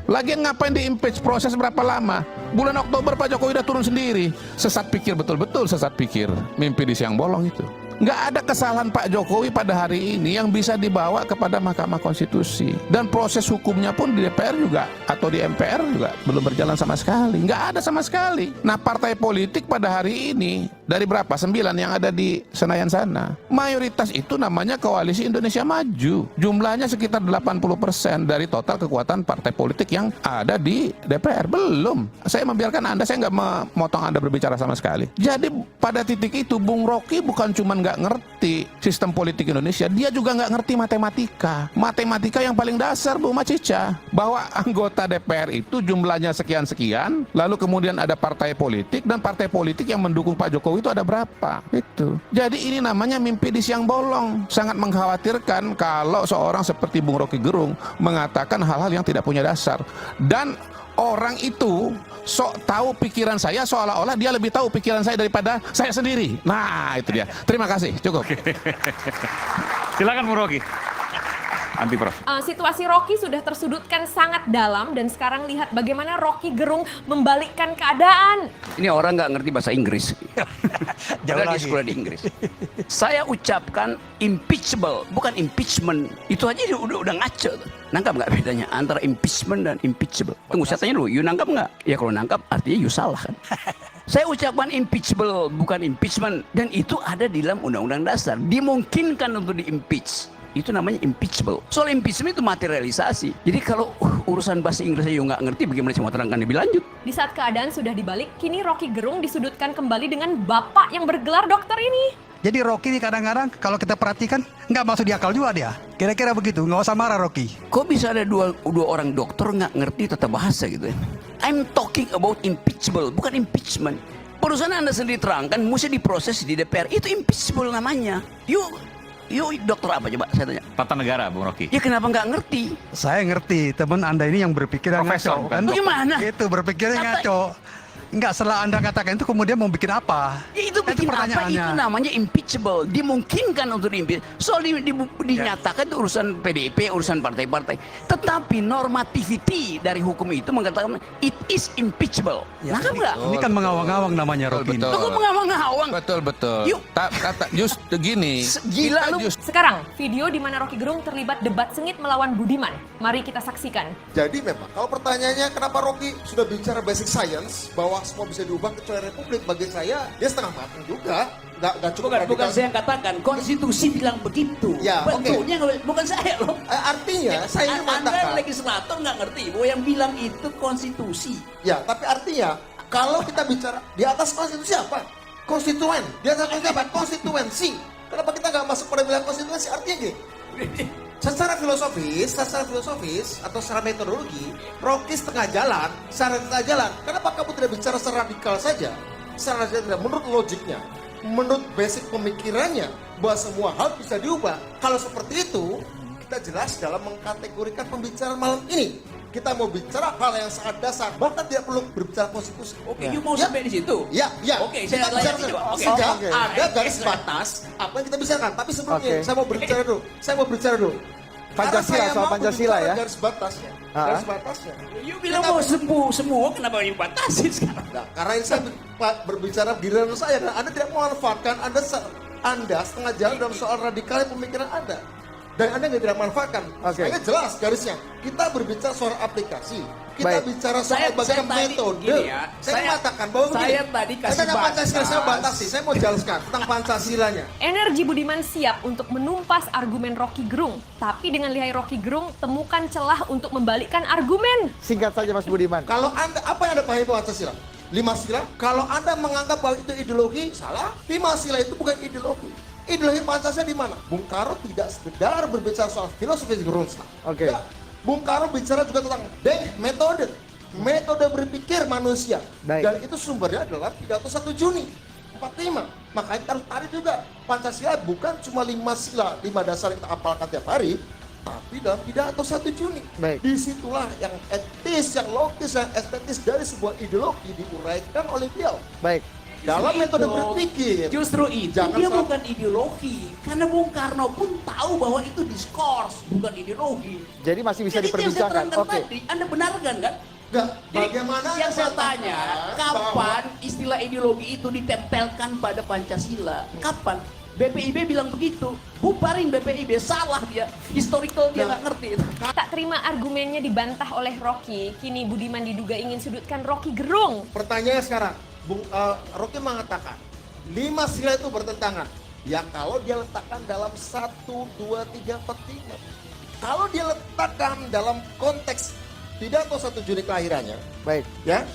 Lagian ngapain di impeach, proses berapa lama? Bulan Oktober Pak Jokowi udah turun sendiri. Sesat pikir, betul-betul sesat pikir. Mimpi di siang bolong itu. Nggak ada kesalahan Pak Jokowi pada hari ini yang bisa dibawa kepada Mahkamah Konstitusi. Dan proses hukumnya pun di DPR juga atau di MPR juga belum berjalan sama sekali. Nggak ada sama sekali. Nah partai politik pada hari ini dari berapa? 9 yang ada di Senayan sana. Mayoritas itu namanya Koalisi Indonesia Maju. Jumlahnya sekitar 80% dari total kekuatan partai politik yang ada di DPR. Belum. Saya membiarkan Anda, saya nggak memotong Anda berbicara sama sekali. Jadi pada titik itu Bung Rocky bukan cuma nggak ngerti sistem politik Indonesia, dia juga nggak ngerti matematika yang paling dasar Bu Macica, bahwa anggota DPR itu jumlahnya sekian-sekian, lalu kemudian ada partai politik dan partai politik yang mendukung Pak Jokowi itu ada berapa itu. Jadi ini namanya mimpi di siang bolong. Sangat mengkhawatirkan kalau seorang seperti Bung Rocky Gerung mengatakan hal-hal yang tidak punya dasar, dan orang itu sok tahu pikiran saya seolah-olah dia lebih tahu pikiran saya daripada saya sendiri. Nah itu dia. Terima kasih, cukup. Silakan Bung Rocky. Anti Prof. Situasi Rocky sudah tersudutkan sangat dalam dan sekarang lihat bagaimana Rocky Gerung membalikkan keadaan. Ini orang nggak ngerti bahasa Inggris. Jauh lagi sekolah di Inggris. Saya ucapkan impeachable, bukan impeachment. Itu aja udah ngaco. Nangkap nggak bedanya antara impeachment dan impeachable? Tunggu, saya tanya dulu, you nangkap nggak? Ya kalau nangkap artinya you salah kan? Saya ucapkan impeachable, bukan impeachment. Dan itu ada di dalam Undang-Undang Dasar. Dimungkinkan untuk di-impeach. Itu namanya impeachable. Soal impeachment itu materialisasi. Jadi kalau urusan bahasa Inggris saya nggak ngerti, bagaimana saya mau terangkan lebih lanjut? Di saat keadaan sudah dibalik, kini Rocky Gerung disudutkan kembali dengan bapak yang bergelar dokter ini. Jadi Rocky ini kadang-kadang kalau kita perhatikan nggak masuk di akal juga dia. Kira-kira begitu, nggak usah marah Rocky. Kok bisa ada dua orang dokter nggak ngerti tata bahasa gitu ya? I'm talking about impeachable, bukan impeachment. Perusahaan Anda sendiri terangkan, mesti diproses di DPR. Itu impeachable namanya. Yuk dokter apa coba saya tanya? Tata negara, Bung Rocky. Ya kenapa nggak ngerti? Saya ngerti, teman Anda ini yang berpikiran ngaco kan? Bagaimana? Itu berpikirnya ngaco. Enggak, setelah Anda katakan itu kemudian mau bikin apa? Ya, itu bikin apa? Itu namanya impeachable. Dimungkinkan untuk diimpeach. Soal dinyatakan itu urusan PDIP, urusan partai-partai. Tetapi normativity dari hukum itu mengatakan it is impeachable. Ya, nah, enggak? Ini kan mengawang-awang namanya Rocky. Kok mengawang-awang? Betul. Yuk. Kata just begini. Gila lu. Sekarang, video di mana Rocky Gerung terlibat debat sengit melawan Budiman. Mari kita saksikan. Jadi memang, kalau pertanyaannya kenapa Rocky sudah bicara basic science, bahwa semua bisa diubah kecuali republik, bagi saya dia setengah matang juga. Nggak cukup Bukan saya yang katakan, konstitusi bilang begitu. Ya, bentuknya bukan saya loh. Artinya saya ingin mengatakan, Anda legislator nggak ngerti bahwa yang bilang itu konstitusi. Ya, tapi artinya kalau kita bicara di atas konstitusi apa? Konstituen. Di atas konstitusi apa? Konstituensi. Kenapa kita nggak masuk pada bilang konstituensi? Artinya gini. Secara filosofis atau secara metodologi, Rocky setengah jalan, setengah jalan. Kenapa kamu tidak bicara secara radikal saja? Secara radikal, menurut logiknya, menurut basic pemikirannya, bahwa semua hal bisa diubah. Kalau seperti itu, kita jelas dalam mengkategorikan pembicaraan malam ini. Kita mau bicara hal yang sangat dasar, bahkan tidak perlu berbicara konstitusi. Oke, you mau sampai di situ? Ya. Oke, saya bicara coba. ada garis batas apa yang kita bicarakan. Tapi sebelumnya saya mau berbicara dulu. Pancasila, soal Pancasila ya. Garis batasnya. Garis batasnya. You bilang mau semua, kenapa dibatasi sekarang? Nah, karena ini saya berbicara giliran saya dan Anda tidak memanfaatkan Anda setengah jalan dalam soal radikal pemikiran Anda. Dan Anda tidak manfaatkan. Saya jelas garisnya. Kita berbicara soal aplikasi. Kita bicara soal bagaimana metode. Saya mengatakan bahwa saya tadi kasih Pancasila saya batasi. Saya mau jelaskan tentang Pancasilanya. Energi Budiman siap untuk menumpas argumen Rocky Gerung. Tapi dengan lihai Rocky Gerung, temukan celah untuk membalikkan argumen. Singkat saja Mas Budiman. Kalau Anda, apa yang Anda pahami Pancasila? 5 sila. Kalau Anda menganggap bahwa itu ideologi, salah. 5 sila itu bukan ideologi. Ideologi Pancasila di mana? Bung Karno tidak sekedar berbicara soal filosofi Grundstam. Ya. Bung Karno bicara juga tentang metode berpikir manusia. Dan itu sumbernya adalah pidato 1 Juni 45. Makanya harus tarik juga. Pancasila bukan cuma 5 sila, 5 dasar yang kita hafalkan tiap hari, tapi dalam pidato 1 Juni. Disitulah yang etis, yang logis, yang estetis dari sebuah ideologi diuraikan oleh beliau. Dalam metode berpikir. Justru itu dia bukan ideologi. Karena Bung Karno pun tahu bahwa itu diskurs, bukan ideologi. Jadi masih bisa diperbincangkan. Tadi, Anda benarkan kan? Enggak. Bagaimana yang saya tanya, kapan istilah ideologi itu ditempelkan pada Pancasila? Kapan? BPIB bilang begitu. Bubarin BPIB, salah dia. Historical dia nggak ngerti. Tak terima argumennya dibantah oleh Rocky. Kini Budiman diduga ingin sudutkan Rocky Gerung. Pertanyaannya sekarang, Rocky mengatakan 5 sila itu bertentangan. Ya kalau dia letakkan dalam 1, 2, 3, 4, 5. Kalau dia letakkan dalam konteks pidato 1 Juni kelahirannya, ya,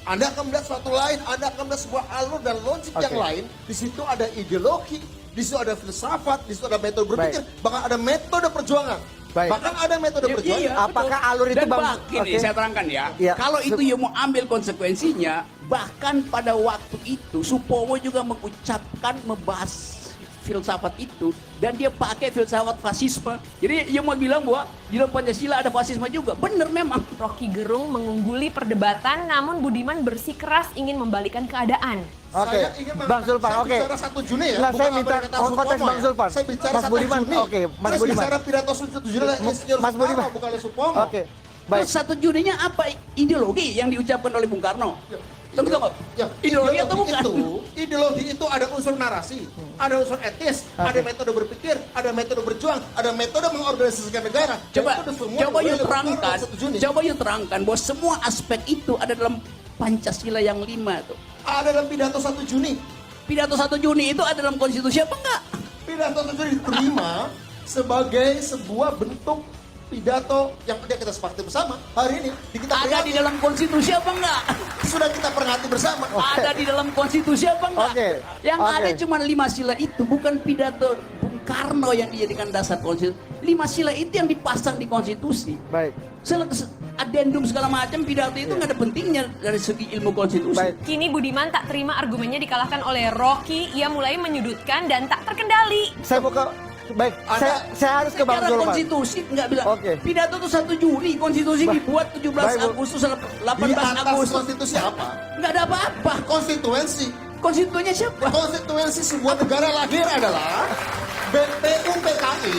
Anda akan melihat suatu lain, Anda akan melihat sebuah alur dan logik yang lain. Di situ ada ideologi, di situ ada filsafat, di situ ada metode berpikir, bahkan ada metode perjuangan. Bahkan ada metode perjuangan. Iya, apakah alur itu Bang? Gini, saya terangkan ya. Kalau itu you mau ambil konsekuensinya, bahkan pada waktu itu Supomo juga mengucapkan, membahas filsafat itu, dan dia pakai filsafat fasisme. Jadi you mau bilang bahwa di dalam Pancasila ada fasisme juga. Bener memang. Rocky Gerung mengungguli perdebatan, namun Budiman bersikeras ingin membalikkan keadaan. Bang Zulfan, Saya bicara 1 Juni ya. Nah, saya minta konteks Bang Zulfan. Saya bicara Mas Budiman. Juni. Mas Budiman. Saya bicara pidato 1 Juni oleh Insinyur Mas Budiman. bukan oleh Supomo. Terus 1 Juninya apa ideologi yang diucapkan oleh Bung Karno? Tunggu. Ideologi atau bukan? Ideologi itu ada unsur narasi, ada unsur etis, ada metode berpikir, ada metode berjuang, ada metode mengorganisasikan negara. Coba you terangkan bahwa semua aspek itu ada dalam Pancasila yang 5 tuh. Ada dalam pidato 1 Juni. Pidato 1 Juni itu ada dalam konstitusi apa enggak? Pidato 1 Juni diterima sebagai sebuah bentuk pidato yang kita sepakati bersama hari ini kita Ada di dalam konstitusi apa enggak? sudah kita peringati bersama. Ada di dalam konstitusi apa enggak? Oke. Yang Oke. ada cuma 5 sila itu, bukan pidato Bung Karno yang dijadikan dasar konstitusi. 5 sila itu yang dipasang di konstitusi. Baik. Adendum segala macam pidato itu nggak ada pentingnya dari segi ilmu konstitusi. Kini Budiman tak terima argumennya dikalahkan oleh Rocky. Ia mulai menyudutkan dan tak terkendali. Saya mau ke baik, saya harus ke Bang Secara Zulman. konstitusi nggak bilang. Pidato itu 1 Juli, konstitusi dibuat 17 Agustus, 18 Di atas Agustus. konstitusi apa? Nggak ada apa-apa. Konstituensi. Konstituennya siapa? Konstituensi sebuah negara lahir adalah BPUPKI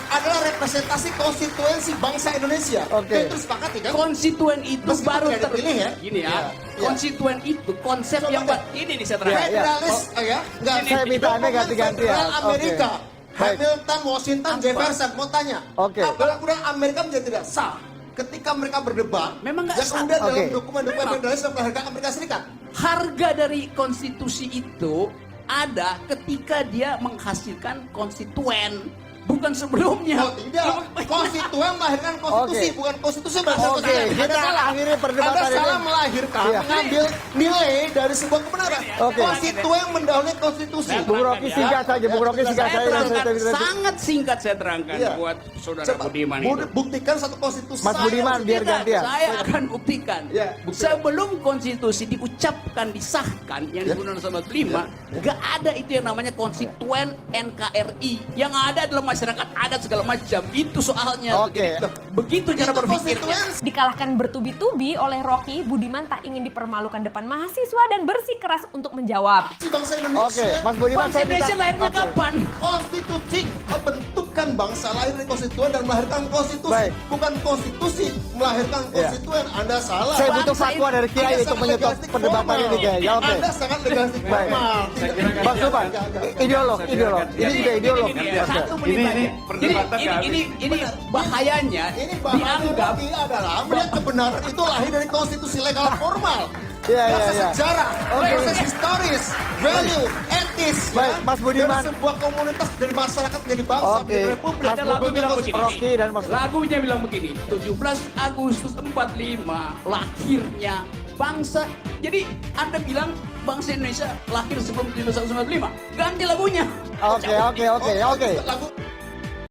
adalah representasi konstituensi bangsa Indonesia. Oke. Itu disepakati kan? Konstituen itu Meskipun baru tidak dipilih ya. Gini ya. Iya. Konstituen itu konsep Coba yang deh. buat ini nih saya terangkan. Federalis, ya. Enggak, Saya minta Anda ganti-ganti ya. Federal Amerika. Oke. Baik. Hamilton, Washington, Jefferson, mau tanya. Oke. Undang-undang Amerika menjadi tidak sah ketika mereka berdebat. Memang nggak yang sah. kemudian dalam Oke. dokumen-dokumen Memang. federalis yang melahirkan Amerika Serikat. Harga dari konstitusi itu ada ketika dia menghasilkan konstituen, bukan sebelumnya. Oh tidak, konstituen melahirkan konstitusi, Oke. bukan konstitusi melahirkan Oke, konstitusi. kita akhiri perdebatan Anda salah ini. melahirkan, Iya. mengambil nilai dari sebuah kebenaran. Oke. Konstituen mendahului konstitusi. Bung Rocky singkat saja, Bung Rocky singkat Saya saja. terangkan, sangat singkat saya terangkan Iya. buat saudara Coba, Budiman ini. buktikan satu konstitusi. Mas Budiman, biar ganti ya. Saya akan buktikan. Ya, buktikan. Sebelum konstitusi diucapkan, disahkan, yang disebut undang 45, gak ada itu yang namanya konstituen NKRI. Yang ada adalah masyarakat adat segala macam. Itu soalnya. Oke. Begitu cara Itu berpikirnya. Dikalahkan bertubi-tubi oleh Rocky, Budiman tak ingin dipermalukan depan mahasiswa dan bersikeras untuk menjawab. Si bangsa Indonesia. Oke, Mas Budiman, Bangsa saya Indonesia minta. lahirnya Oke. kapan? Konstitusi membentukkan bangsa lahir dari konstituen dan melahirkan konstitusi. Baik. Bukan konstitusi melahirkan Iya. konstituen. Anda salah. Saya butuh Bangsa fatwa dari Kiai Anda untuk sangat menyetop legalistik perdebatan formal. ini kayaknya. Oke. Anda sangat legalistik Baik. formal. Bang Zulman, ideolog. Ini juga ideolog. Satu menit aja. Jadi ini bahayanya Ini bahaya dianggap bagi adalah melihat kebenaran itu lahir dari konstitusi legal formal. Iya, iya, Proses iya. sejarah, Oke. proses historis, value, etis. Baik, Mas Budiman. Dari sebuah komunitas, dari masyarakat menjadi bangsa, Oke. menjadi republik. Mas Ada lagu bilang Budiman, begini. Rocky dan Mas Lagunya bilang begini, 17 Agustus 45 lahirnya bangsa. Jadi Anda bilang bangsa Indonesia lahir sebelum 17 Agustus 45. Ganti lagunya. Oke. Lagu